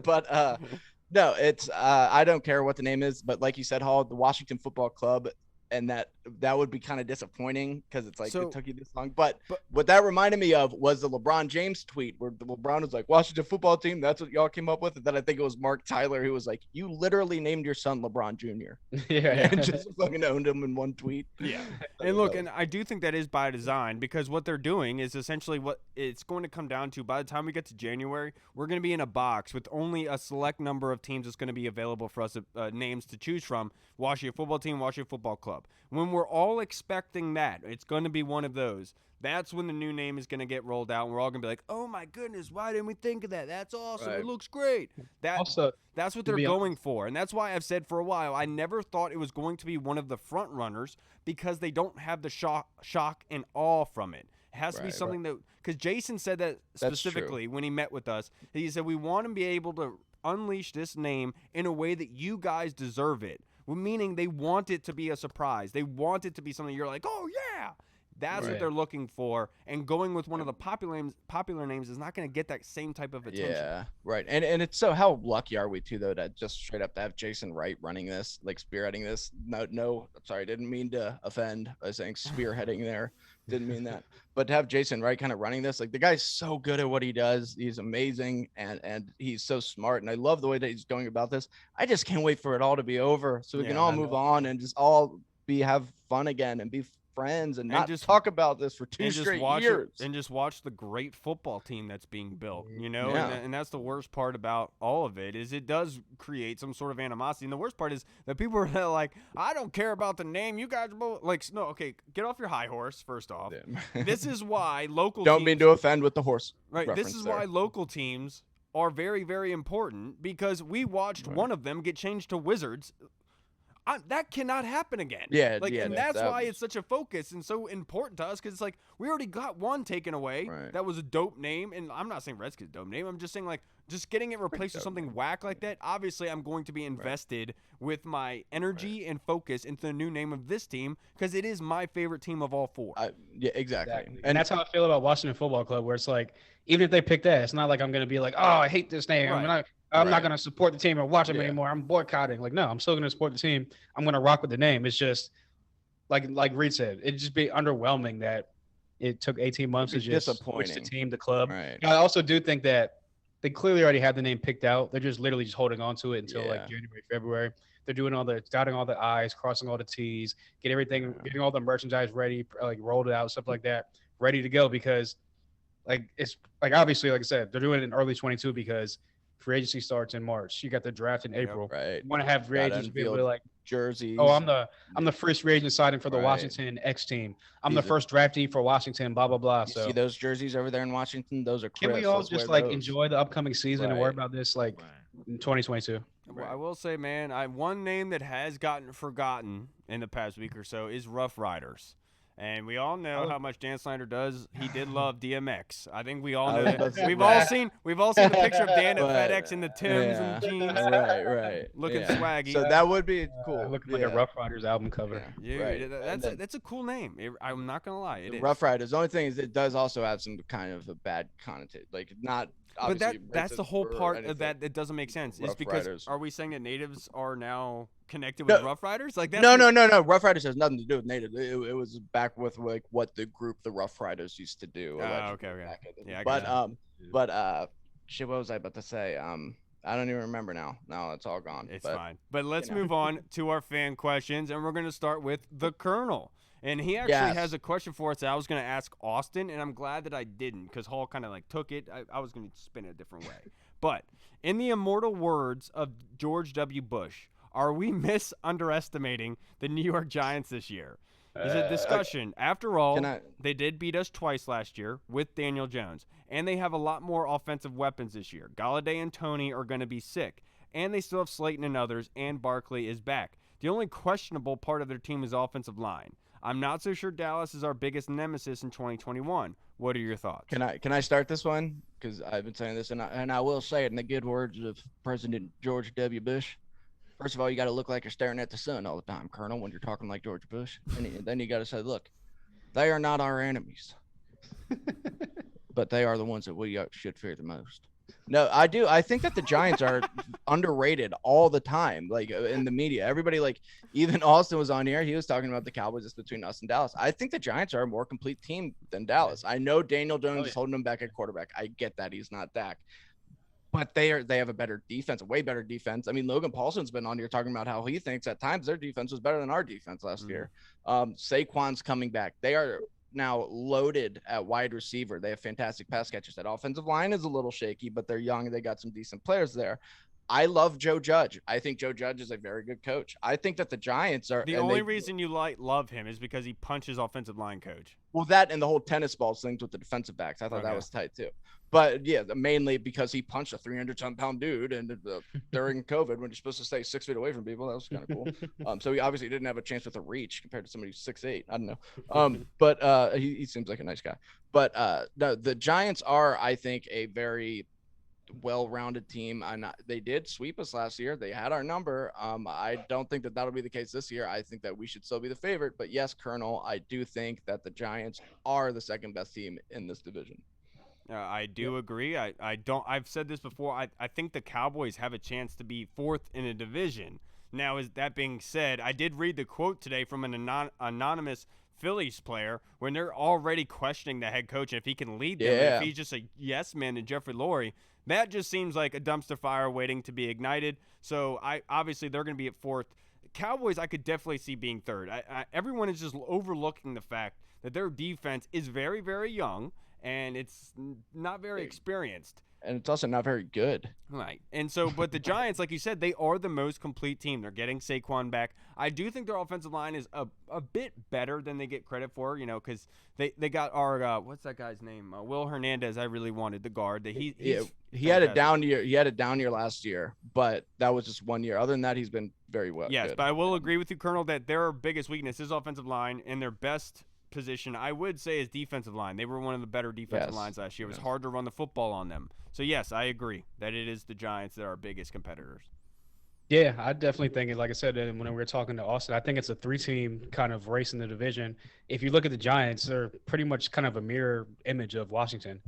But no, it's I don't care what the name is. But like you said, Hall, the Washington Football Club, and that would be kind of disappointing because it's like it took you this long. But what that reminded me of was the LeBron James tweet where LeBron was like, Washington football team, that's what y'all came up with. And then I think it was Mark Tyler who was like, you literally named your son LeBron Jr. Yeah. And just fucking owned him in one tweet. Yeah. And look, and I do think that is by design because what they're doing is essentially what it's going to come down to. By the time we get to January, we're going to be in a box with only a select number of teams that's going to be available for us, names to choose from. Washington football team, Washington football club. When we're all expecting that, it's going to be one of those. That's when the new name is going to get rolled out, and we're all going to be like, oh, my goodness, why didn't we think of that? That's awesome. Right. It looks great. That's what they're going for, and that's why I've said for a while I never thought it was going to be one of the front runners because they don't have the shock and awe from it. It has to be something that – because Jason said that specifically when he met with us. He said we want to be able to unleash this name in a way that you guys deserve it. Meaning they want it to be a surprise. They want it to be something you're like, oh, yeah. That's what they're looking for. And going with one of the popular names is not going to get that same type of attention. Yeah, right. And it's so how lucky are we, too, though, to just straight up to have Jason Wright running this, like spearheading this. No, sorry, didn't mean to offend by saying spearheading there. Didn't mean that. But to have Jason Wright kind of running this, like the guy's so good at what he does. He's amazing and he's so smart. And I love the way that he's going about this. I just can't wait for it all to be over so we can all move on and just all have fun again and be friends and not just talk about this for two straight years. And just watch the great football team that's being built, you know? Yeah. And that's the worst part about all of it is it does create some sort of animosity. And the worst part is that people are like, I don't care about the name. You guys are both like, no, okay, get off your high horse, first off. This is why local Don't teams, mean to offend with the horse. Right. This is why local teams are very, very important because we watched one of them get changed to Wizards. that cannot happen again. Yeah, like, yeah, and that that's why was- it's such a focus and so important to us because it's like we already got one taken away. Right. That was a dope name, and I'm not saying Redskins dope name. I'm just saying like just getting it replaced with dope something name. whack like that. Obviously, I'm going to be invested with my energy and focus into the new name of this team because it is my favorite team of all four. Yeah, exactly. And that's how I feel about Washington Football Club, where it's like, even if they pick that, it's not like I'm going to be like, oh, I hate this name. Right. I'm not Right. going to support the team or watch them Yeah. anymore. I'm boycotting. Like, no, I'm still going to support the team. I'm going to rock with the name. It's just like Reed said, it'd just be underwhelming that it took 18 months to It'd be just switch the disappointing. team, the club. Right. I also do think that they clearly already have the name picked out. They're just literally just holding on to it until like Yeah. January, February. They're doing dotting all the I's, crossing all the T's, getting all the merchandise ready, like rolled out, stuff like that, ready to go because like it's like obviously, like I said, they're doing it in early 22 because free agency starts in March. You got the draft in April. Right. You want to have free Gotta agents be able to unveil like, jerseys. oh, I'm the first free agent signing for the Right. Washington X team. I'm the These are- first draftee for Washington, blah blah blah. You So see those jerseys over there in Washington? Those are can we crisp. all Let's just wear like those. enjoy the upcoming season and worry Right. about this like in 2022? Well, I will say, man, one name that has gotten forgotten in the past week or so is Rough Riders. And we all know how much Dan Snyder does. He did love DMX. I think we all I know was about that. to say We've that. all seen the picture of Dan at But, FedEx in the Timbs and jeans. Right. Looking yeah. swaggy. So that would be cool. Looking like a Rough Riders album cover. Dude, Right. that's a cool name. I'm not gonna lie, it is. Rough Riders. The only thing is it does also have some kind of a bad connotation, like not. But obviously that's the racist whole or part anything. of that doesn't make sense. Is Rough because Riders. are we saying that natives are now connected No. with Rough Riders? Like that's No. Rough Riders has nothing to do with native. It was back with like what the group the Rough Riders used to do. allegedly okay. back in the- Yeah, I but shit. What was I about to say? I don't even remember now. No, it's all gone. It's but, fine. But let's you know. move on to our fan questions, and we're going to start with the Colonel. And he actually Yes. has a question for us that I was going to ask Austin, and I'm glad that I didn't because Hall kind of like took it. I was going to spin it a different way. But in the immortal words of George W. Bush, are we underestimating the New York Giants this year? Is a discussion. After all, they did beat us twice last year with Daniel Jones, and they have a lot more offensive weapons this year. Galladay and Tony are going to be sick, and they still have Slayton and others, and Barkley is back. The only questionable part of their team is offensive line. I'm not so sure Dallas is our biggest nemesis in 2021. What are your thoughts? Can I start this one? Because I've been saying this, and I will say it in the good words of President George W. Bush. First of all, you got to look like you're staring at the sun all the time, Colonel, when you're talking like George Bush. And then you got to say, look, they are not our enemies, but they are the ones that we should fear the most. No, I do. I think that the Giants are underrated all the time, like in the media. Everybody, like even Austin was on here. He was talking about the Cowboys just between us and Dallas. I think the Giants are a more complete team than Dallas. I know Daniel Jones is holding them back at quarterback. I get that he's not Dak. But they have a better defense, a way better defense. I mean, Logan Paulson's been on here talking about how he thinks at times their defense was better than our defense last year. Saquon's coming back. They are now loaded at wide receiver. They have fantastic pass catchers. That offensive line is a little shaky, but they're young. They got some decent players there. I love Joe Judge. I think Joe Judge is a very good coach. I think that the Giants are the only reason you love him is because he punches offensive line coach. Well, that and the whole tennis balls things with the defensive backs. I thought that was tight too. But yeah, mainly because he punched a 300-some-pound dude, and during COVID, when you're supposed to stay 6 feet away from people, that was kind of cool. So he obviously didn't have a chance with a reach compared to somebody who's 6'8". I don't know. But he seems like a nice guy. But no, the Giants are, I think, a very well-rounded team. They did sweep us last year. They had our number. I don't think that that'll be the case this year. I think that we should still be the favorite. But yes, Colonel, I do think that the Giants are the second best team in this division. I do agree. I've said this before. I think the Cowboys have a chance to be fourth in a division. Now, as that being said, I did read the quote today from an anonymous Phillies player when they're already questioning the head coach if he can lead them. If he's just a yes man to Jeffrey Lurie, that just seems like a dumpster fire waiting to be ignited. So obviously they're going to be at fourth. Cowboys, I could definitely see being third. Everyone is just overlooking the fact that their defense is very, very young and it's not very experienced. And it's also not very good. Right. And so, but the Giants, like you said, they are the most complete team. They're getting Saquon back. I do think their offensive line is a bit better than they get credit for, because they got our, what's that guy's name? Will Hernandez. I really wanted the guard. He had a down year. He had a down year last year, but that was just 1 year. Other than that, he's been very well. Yes, good. but I will agree with you, Colonel, that their biggest weakness is offensive line, and their best position, I would say, is defensive line. They were one of the better defensive lines last year. It was hard to run the football on them. So, yes, I agree that it is the Giants that are our biggest competitors. Yeah, I definitely think it. Like I said, when we were talking to Austin, I think it's a 3-team kind of race in the division. If you look at the Giants, they're pretty much kind of a mirror image of Washington.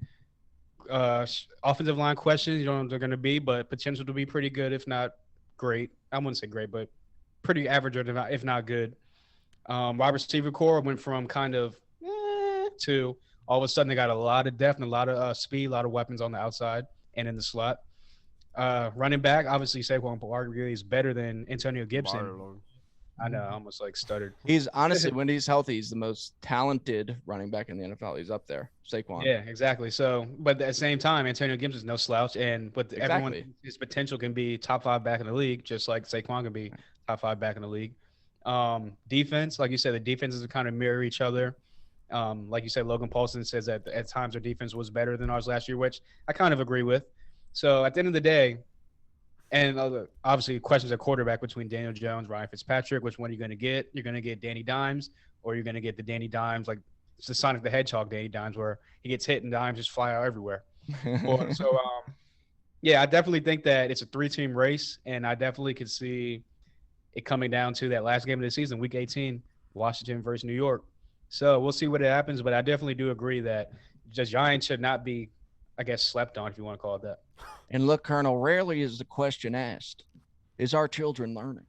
Offensive line questions, you know what they're going to be, but potential to be pretty good, if not great. I wouldn't say great, but pretty average, if not good. Wide receiver core went from kind of to all of a sudden they got a lot of depth and a lot of speed, a lot of weapons on the outside and in the slot. Running back, obviously Saquon Barkley is better than Antonio Gibson. I know, I almost like stuttered. He's honestly, when he's healthy, he's the most talented running back in the NFL. He's up there, Saquon. Yeah, exactly. So, but at the same time, Antonio Gibson's no slouch, but everyone, his potential can be top 5 back in the league, just like Saquon can be top 5 back in the league. Defense, like you said, the defenses kind of mirror each other. Like you said, Logan Paulson says that at times our defense was better than ours last year, which I kind of agree with. So at the end of the day, and obviously questions at quarterback between Daniel Jones, Ryan Fitzpatrick, which one are you going to get? You're going to get Danny Dimes, or you're going to get the Danny Dimes, like it's the Sonic the Hedgehog Danny Dimes, where he gets hit and dimes just fly out everywhere. Yeah, I definitely think that it's a 3-team race, and I definitely could see it coming down to that last game of the season, Week 18, Washington versus New York. So we'll see what happens, but I definitely do agree that the Giants should not be, I guess, slept on, if you want to call it that. And look, Colonel, rarely is the question asked, is our children learning?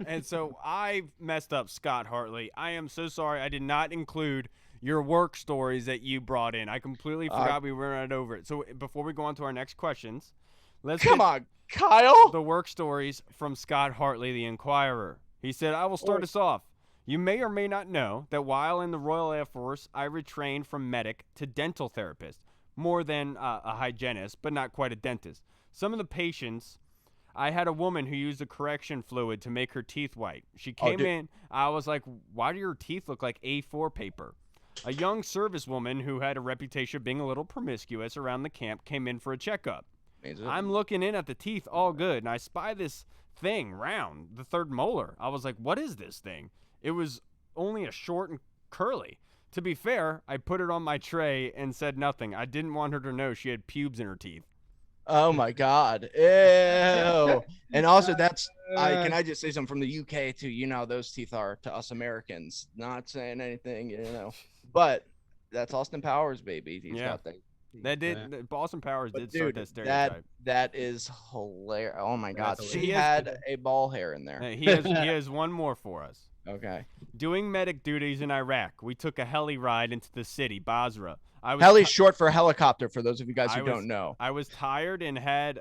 And so I messed up, Scott Hartley. I am so sorry. I did not include your work stories that you brought in. I completely forgot we were right over it. So before we go on to our next questions, let's Come on, Kyle. The work stories from Scott Hartley, the Inquirer. He said, I will start us off. You may or may not know that while in the Royal Air Force, I retrained from medic to dental therapist. More than a hygienist, but not quite a dentist. Some of the patients, I had a woman who used a correction fluid to make her teeth white. She came in, I was like, why do your teeth look like A4 paper? A young servicewoman who had a reputation of being a little promiscuous around the camp came in for a checkup. I'm looking in at the teeth, all good, and I spy this thing round, the third molar. I was like, what is this thing? It was only a short and curly. To be fair, I put it on my tray and said nothing. I didn't want her to know she had pubes in her teeth. Oh my God. Ew. And also can I just say something from the UK too? You know, those teeth are to us Americans, not saying anything, but that's Austin Powers, baby. He's got that. Boston Powers did start that stereotype. That is hilarious. Oh my God. She had a ball hair in there. He has one more for us. Okay. Doing medic duties in Iraq, we took a heli ride into the city, Basra. Heli's short for helicopter, for those of you guys who don't know. I was tired and had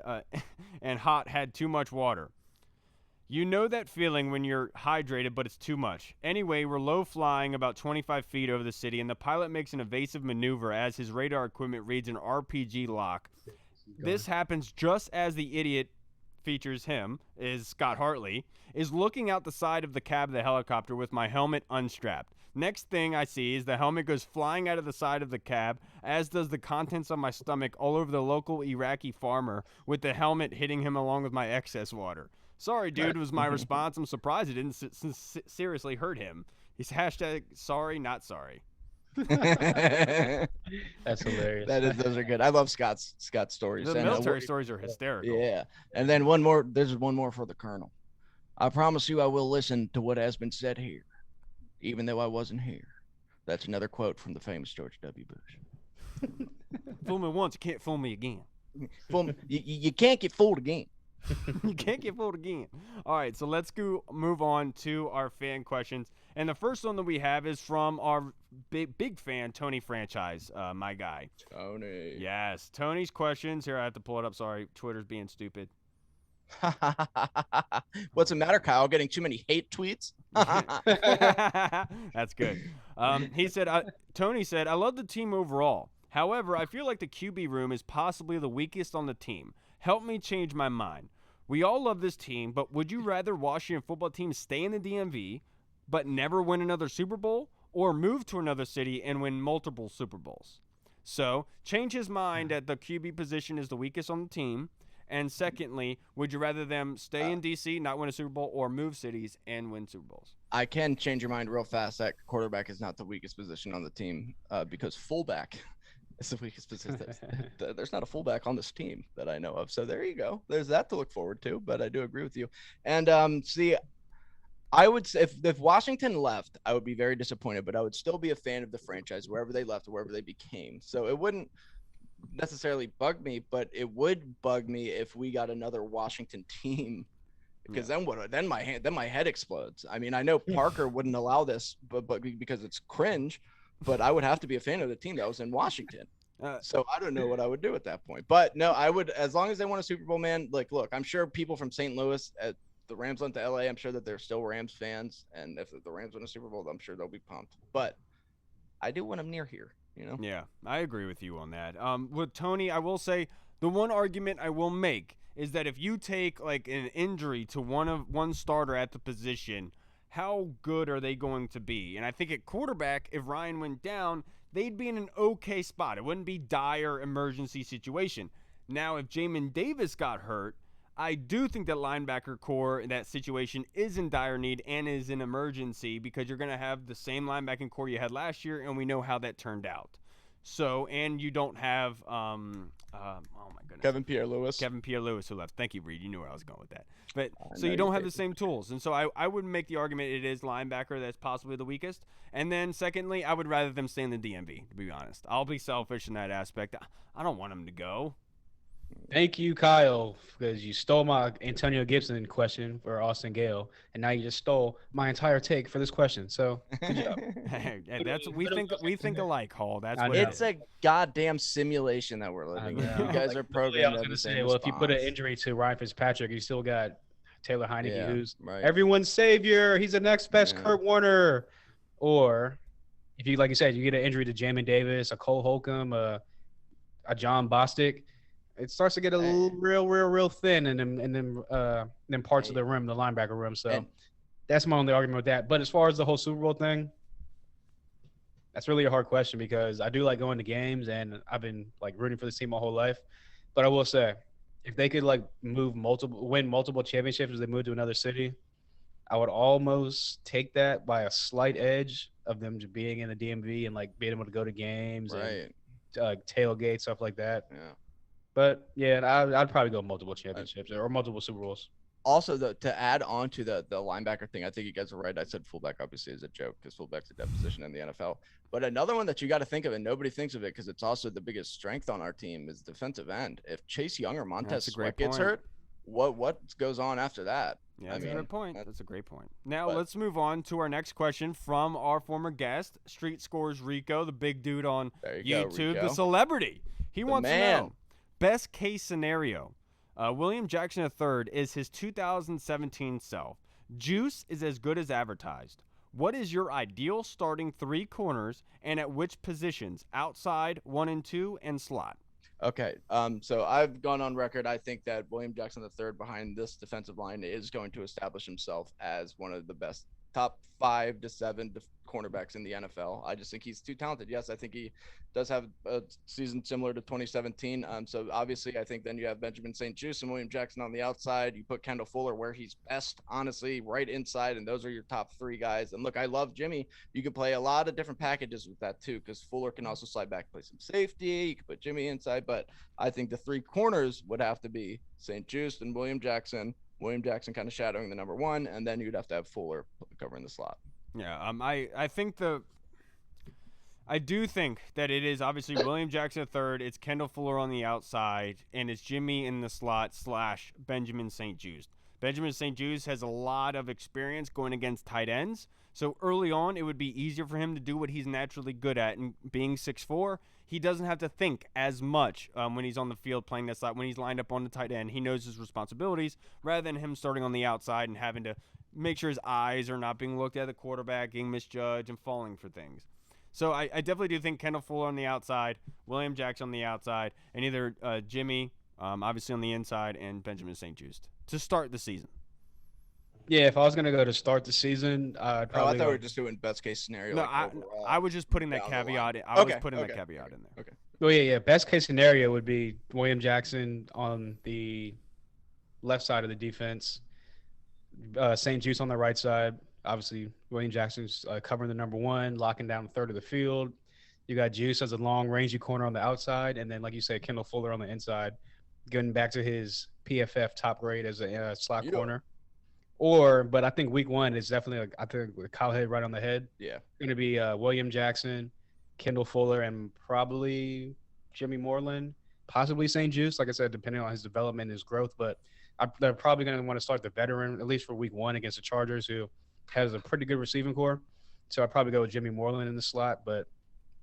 too much water. You know that feeling when you're hydrated, but it's too much. Anyway, we're low flying about 25 feet over the city, and the pilot makes an evasive maneuver as his radar equipment reads an RPG lock. This happens just as the idiot features him, is Scott Hartley, is looking out the side of the cab of the helicopter with my helmet unstrapped. Next thing I see is the helmet goes flying out of the side of the cab, as does the contents of my stomach all over the local Iraqi farmer, with the helmet hitting him along with my excess water. Sorry, dude, was my response. I'm surprised it didn't seriously hurt him. He's hashtag sorry, not sorry. That's hilarious. Those are good. I love Scott's stories. The military stories are hysterical. Yeah. And then one more. There's one more for the Colonel. I promise you I will listen to what has been said here, even though I wasn't here. That's another quote from the famous George W. Bush. Fool me once, you can't fool me again. You can't get fooled again. You can't get fooled again. All right, so let's move on to our fan questions. And the first one that we have is from our big fan, Tony Franchise, my guy. Tony. Yes, Tony's questions. Here, I have to pull it up. Sorry, Twitter's being stupid. What's the matter, Kyle? Getting too many hate tweets? That's good. He said, Tony said, I love the team overall. However, I feel like the QB room is possibly the weakest on the team. Help me change my mind. We all love this team, but would you rather Washington football team stay in the DMV but never win another Super Bowl, or move to another city and win multiple Super Bowls? So, change his mind that the QB position is the weakest on the team, And secondly, would you rather them stay in DC, not win a Super Bowl, or move cities and win Super Bowls? I can change your mind real fast. That quarterback is not the weakest position on the team because fullback is the weakest position. There's not a fullback on this team that I know of. So there you go. There's that to look forward to. But I do agree with you. And see, I would say if Washington left, I would be very disappointed, but I would still be a fan of the franchise wherever they left or wherever they became. So it wouldn't necessarily bug me, but it would bug me if we got another Washington team, because then my head explodes. I mean, I know Parker wouldn't allow this, but because it's cringe, but I would have to be a fan of the team that was in Washington. So I don't know what I would do at that point. But no, I would, as long as they won a Super Bowl, man. Like, look, I'm sure people from St. Louis the Rams went to LA. I'm sure that they're still Rams fans, and if the Rams win a Super Bowl, I'm sure they'll be pumped. But I do want them near here, you know? Yeah, I agree with you on that. With Tony, I will say the one argument I will make is that if you take like an injury to one starter at the position, how good are they going to be? And I think at quarterback, if Ryan went down, they'd be in an okay spot. It wouldn't be dire emergency situation. Now, if Jamin Davis got hurt, I do think that linebacker core in that situation is in dire need and is an emergency, because you're going to have the same linebacking core you had last year, and we know how that turned out. So, and you don't have, oh my goodness, Kevin Pierre-Louis, who left. Thank you, Reed. You knew where I was going with that. But so you don't have the same tools, and so I would make the argument it is linebacker that's possibly the weakest. And then secondly, I would rather them stay in the DMV. To be honest, I'll be selfish in that aspect. I don't want them to go. Thank you, Kyle, because you stole my Antonio Gibson question for Austin Gayle, and now you just stole my entire take for this question. So good job. Hey, that's we think alike, Hall. That's what it's a goddamn simulation that we're living in. You guys are programmed. I was gonna say, well, if you put an injury to Ryan Fitzpatrick, you still got Taylor Heineke, who's right. everyone's savior. He's the next best Kurt Warner. Or if you, like you said, you get an injury to Jamin Davis, a Cole Holcomb, a John Bostic. It starts to get a little real thin in them parts of the room, the linebacker room. So that's my only argument with that. But as far as the whole Super Bowl thing, that's really a hard question, because I do like going to games, and I've been like rooting for this team my whole life. But I will say, if they could like win multiple championships as they move to another city, I would almost take that by a slight edge of them just being in the DMV and like being able to go to games and tailgate, stuff like that. Yeah. But yeah, I'd probably go multiple championships or multiple Super Bowls. Also, to add on to the linebacker thing, I think you guys are right. I said fullback obviously is a joke, because fullback's a dead position in the NFL. But another one that you got to think of, and nobody thinks of it because it's also the biggest strength on our team, is defensive end. If Chase Young or Montez Sweat gets hurt, what goes on after that? Yeah, that's a great point. That's a great point. Now let's move on to our next question from our former guest, Street Scores Rico, the big dude on YouTube, the celebrity. He wants to know, best case scenario, William Jackson III is his 2017 self. Juice is as good as advertised. What is your ideal starting three corners, and at which positions? Outside, 1 and 2, and slot. Okay, so I've gone on record. I think that William Jackson III behind this defensive line is going to establish himself as one of the best top 5 to 7 cornerbacks in the NFL. I just think he's too talented. Yes, I think he does have a season similar to 2017. So obviously I think then you have Benjamin St-Juste and William Jackson on the outside. You put Kendall Fuller where he's best, honestly, right inside, and those are your top 3 guys. And look, I love Jimmy. You can play a lot of different packages with that too, because Fuller can also slide back, play some safety. You can put Jimmy inside, but I think the 3 corners would have to be St-Juste and William Jackson kind of shadowing the number 1, and then you'd have to have Fuller covering the slot. Yeah, I do think that it is obviously William Jackson III, it's Kendall Fuller on the outside, and it's Jimmy in the slot / Benjamin St-Juste. Benjamin St-Juste has a lot of experience going against tight ends, so early on it would be easier for him to do what he's naturally good at, and being 6'4", he doesn't have to think as much when he's on the field playing that slot. When he's lined up on the tight end, he knows his responsibilities, rather than him starting on the outside and having to make sure his eyes are not being looked at the quarterback, getting misjudged, and falling for things. So I definitely do think Kendall Fuller on the outside, William Jackson on the outside, and either Jimmy, obviously on the inside, and Benjamin St-Juste to start the season. Yeah, if I was going to go to start the season, I'd probably I thought we were just doing best case scenario. No, like I was just putting that caveat. I was putting that caveat in there. Okay. Oh yeah. Best case scenario would be William Jackson on the left side of the defense, St. Juice on the right side. Obviously, William Jackson's covering the number one, locking down a third of the field. You got Juice as a long, rangy corner on the outside, and then, like you said, Kendall Fuller on the inside, getting back to his PFF top grade as a slot corner. But I think week one is definitely, I think with Kyle hit right on the head. Yeah. Going to be William Jackson, Kendall Fuller, and probably Jimmy Moreland, possibly St. Juice, like I said, depending on his development and his growth. But they're probably going to want to start the veteran, at least for week one against the Chargers, who has a pretty good receiving core. So I'd probably go with Jimmy Moreland in the slot. But,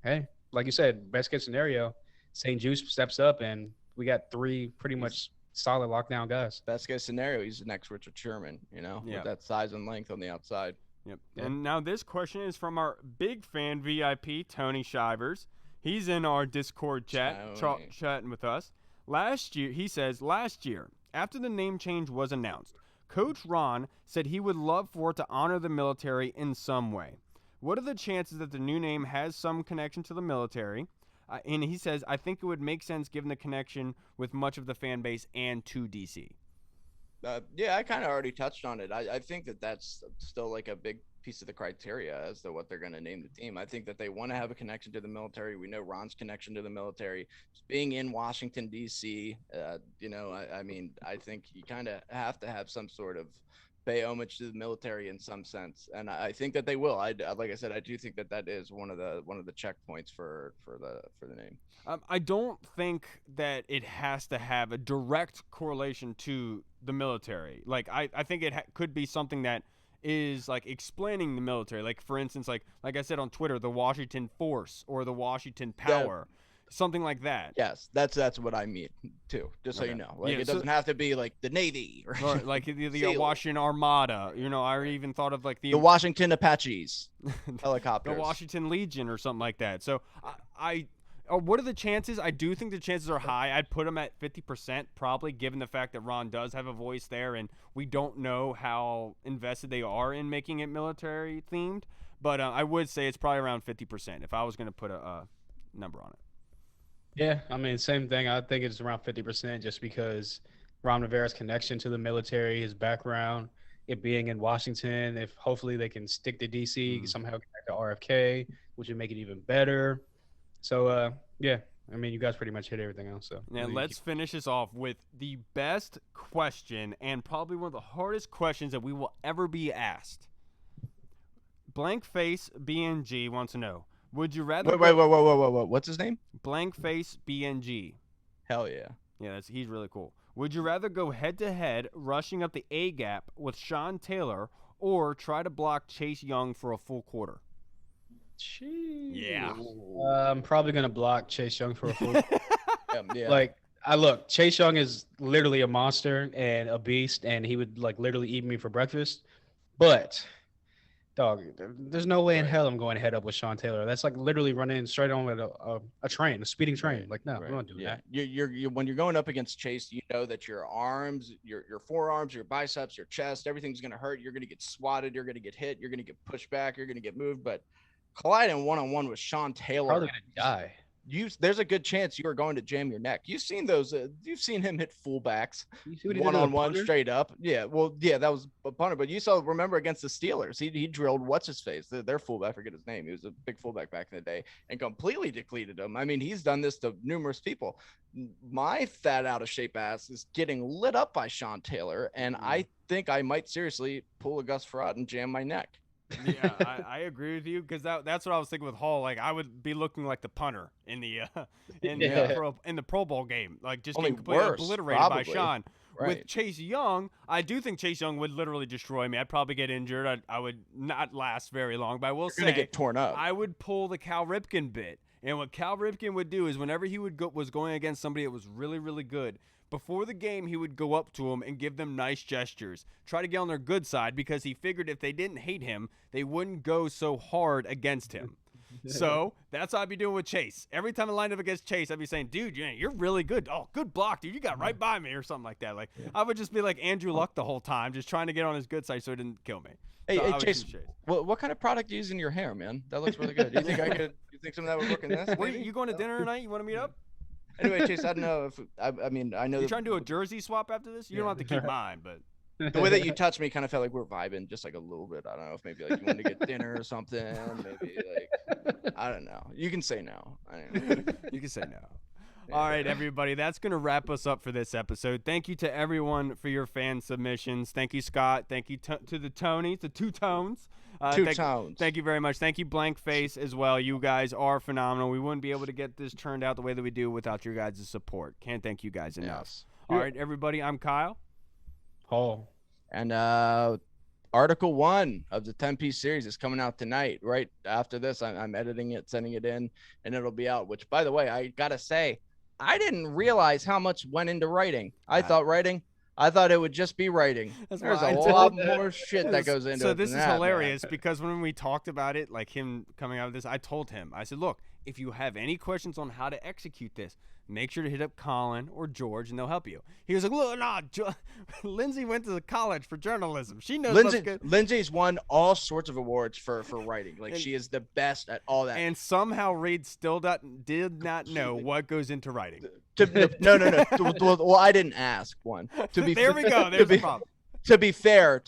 hey, like you said, best case scenario, St. Juice steps up, and we got three pretty much solid lockdown guys. Best case scenario, he's the next Richard Sherman, with that size and length on the outside. Yep. And now this question is from our big fan VIP, Tony Shivers. He's in our Discord chat, chatting with us. Last year, after the name change was announced, Coach Ron said he would love for it to honor the military in some way. What are the chances that the new name has some connection to the military? And he says, I think it would make sense given the connection with much of the fan base and to DC. Yeah, I kind of already touched on it. I think that that's still like a big piece of the criteria as to what they're going to name the team. I think that they want to have a connection to the military. We know Ron's connection to the military. Just being in Washington, D.C., I think you kind of have to have some sort of pay homage to the military in some sense, and I think that they will. Like I said, I do think that is one of the checkpoints for the name. I don't think that it has to have a direct correlation to the military. Like I think it could be something that is like explaining the military. Like for instance, like I said on Twitter, the Washington Force or the Washington Power. Something like that. Yes, that's what I mean too. Just so you know, like it doesn't have to be like the Navy or like the Washington Armada. I even thought of like the Washington Apaches helicopters, the Washington Legion or something like that. So what are the chances? I do think the chances are high. I'd put them at 50%, probably, given the fact that Ron does have a voice there, and we don't know how invested they are in making it military themed. But I would say it's probably around 50% if I was going to put a number on it. Yeah, I mean, same thing. I think it's around 50% just because Ron Rivera's connection to the military, his background, it being in Washington. If hopefully they can stick to DC, somehow connect to RFK, which would make it even better. So, yeah, I mean, you guys pretty much hit everything else. So now let's finish this off with the best question and probably one of the hardest questions that we will ever be asked. Blank Face BNG wants to know. Would you rather? Wait! What's his name? Blankface BNG. Hell yeah. Yeah, he's really cool. Would you rather go head-to-head rushing up the A gap with Sean Taylor or try to block Chase Young for a full quarter? Jeez. Yeah. I'm probably going to block Chase Young for a full quarter. Yeah. Like, look, Chase Young is literally a monster and a beast, and he would, like, literally eat me for breakfast. But... dog, there's no way in hell I'm going head up with Sean Taylor. That's like literally running straight on with a train, a speeding train. Like, no, we don't do that. You're when you're going up against Chase, you know that your arms, your forearms, your biceps, your chest, everything's going to hurt. You're going to get swatted. You're going to get hit. You're going to get pushed back. You're going to get moved. But colliding one-on-one with Sean Taylor, probably going to die. There's a good chance you are going to jam your neck. You've seen those. You've seen him hit fullbacks one-on-one straight up. Yeah, well, yeah, that was a punter. But you remember against the Steelers, he drilled what's his face, their fullback. I forget his name. He was a big fullback back in the day and completely depleted him. I mean, he's done this to numerous people. My fat out of shape ass is getting lit up by Sean Taylor, and I think I might seriously pull a Gus Frerotte and jam my neck. Yeah, I agree with you because that's what I was thinking with Hall. Like I would be looking like the punter in the Pro Bowl game, like just Only getting completely worse, obliterated probably. by Sean. Right. With Chase Young, I do think Chase Young would literally destroy me. I'd probably get injured. I would not last very long. But I will say, gonna get torn up. I would pull the Cal Ripken bit, and what Cal Ripken would do is whenever he was going against somebody that was really really good. Before the game, he would go up to them and give them nice gestures. Try to get on their good side because he figured if they didn't hate him, they wouldn't go so hard against him. So that's what I'd be doing with Chase. Every time I lined up against Chase, I'd be saying, dude, you're really good. Oh, good block, dude. You got right by me or something like that. Like I would just be like Andrew Luck the whole time, just trying to get on his good side so he didn't kill me. Hey, Chase, what kind of product do you use in your hair, man? That looks really good. Do you think think some of that would work in this? Were maybe? you going to dinner tonight? You want to meet up? Anyway, Chase, I don't know if I mean I know You trying to do a jersey swap after this? You don't have to keep mine, but the way that you touched me kind of felt like we're vibing just like a little bit. I don't know if maybe like you want to get dinner or something. Maybe like I don't know. You can say no. I don't know. you can say no. All right, everybody. That's going to wrap us up for this episode. Thank you to everyone for your fan submissions. Thank you, Scott. Thank you to the Tonys, the Two Tones. Tones. Thank you very much. Thank you, Blank Face, as well. You guys are phenomenal. We wouldn't be able to get this turned out the way that we do without your guys' support. Can't thank you guys enough. Yes. All right, everybody. I'm Kyle. Paul. And Article 1 of the 10-piece series is coming out tonight. Right after this, I'm editing it, sending it in, and it'll be out. Which, by the way, I gotta say, I didn't realize how much went into writing. I thought it would just be writing. There's a lot more shit that goes into it. So this is than that, hilarious man. because when we talked about it, like him coming out of this, I told him, I said, look, if you have any questions on how to execute this, make sure to hit up Colin or George and they'll help you. He was like, look, nah, Lindsay went to college for journalism. She knows what's good. Lindsay's won all sorts of awards for writing. Like, she is the best at all that. And somehow Reed still did not know what goes into writing. No. Well, I didn't ask one. There we go. There's the problem. To be fair,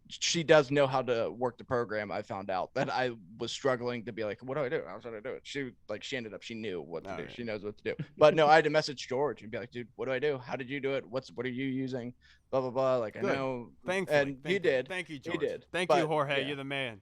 she does know how to work the program. I found out that I was struggling to be like, what do I do? How should I do it? She knew what to do. Right. She knows what to do. But no, I had to message George and be like, dude, what do I do? How did you do it? What are you using? Blah, blah, blah. Like, Good. I know. Thankfully. He did. Thank you, George. He did. Thank But, you, Jorge. yeah. You're the man.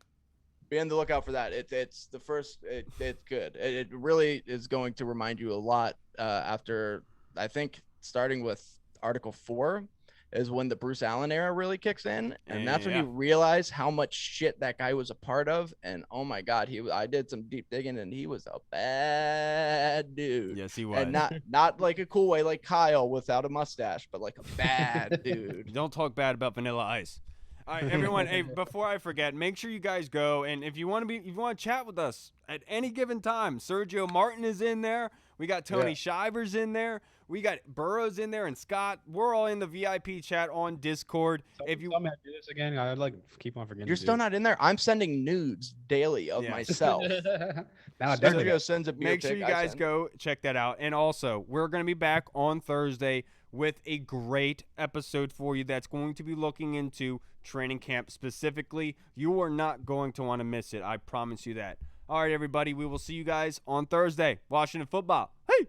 Be on the lookout for that. It's the first. It's good. It really is going to remind you a lot after, I think, starting with Article 4 is when the Bruce Allen era really kicks in, and that's when you realize how much shit that guy was a part of. And oh my God, I did some deep digging, and he was a bad dude. Yes, he was. And not like a cool way like Kyle without a mustache, but like a bad dude. Don't talk bad about Vanilla Ice. All right, everyone. Hey, before I forget, make sure you guys go, and if you want to chat with us at any given time, Sergio Martin is in there. We got Tony Shivers in there. We got Burrows in there and Scott. We're all in the VIP chat on Discord. If you want me to do this again, I'd like keep on forgetting. You're still not in there. I'm sending nudes daily of myself. Now Sergio sends a beer Make sure pic, you guys go check that out. And also, we're going to be back on Thursday with a great episode for you that's going to be looking into training camp specifically. You are not going to want to miss it. I promise you that. All right, everybody. We will see you guys on Thursday. Washington football. Hey!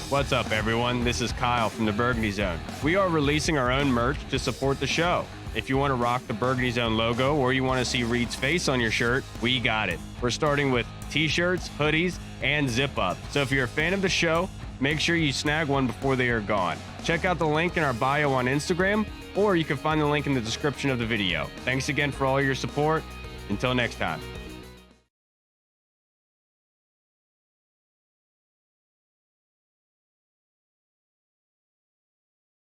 What's up, everyone? This is Kyle from the Burgundy Zone. We are releasing our own merch to support the show. If you want to rock the Burgundy Zone logo or you want to see Reed's face on your shirt, we got it. We're starting with t-shirts, hoodies, and zip-up. So if you're a fan of the show, make sure you snag one before they are gone. Check out the link in our bio on Instagram, or you can find the link in the description of the video. Thanks again for all your support. Until next time.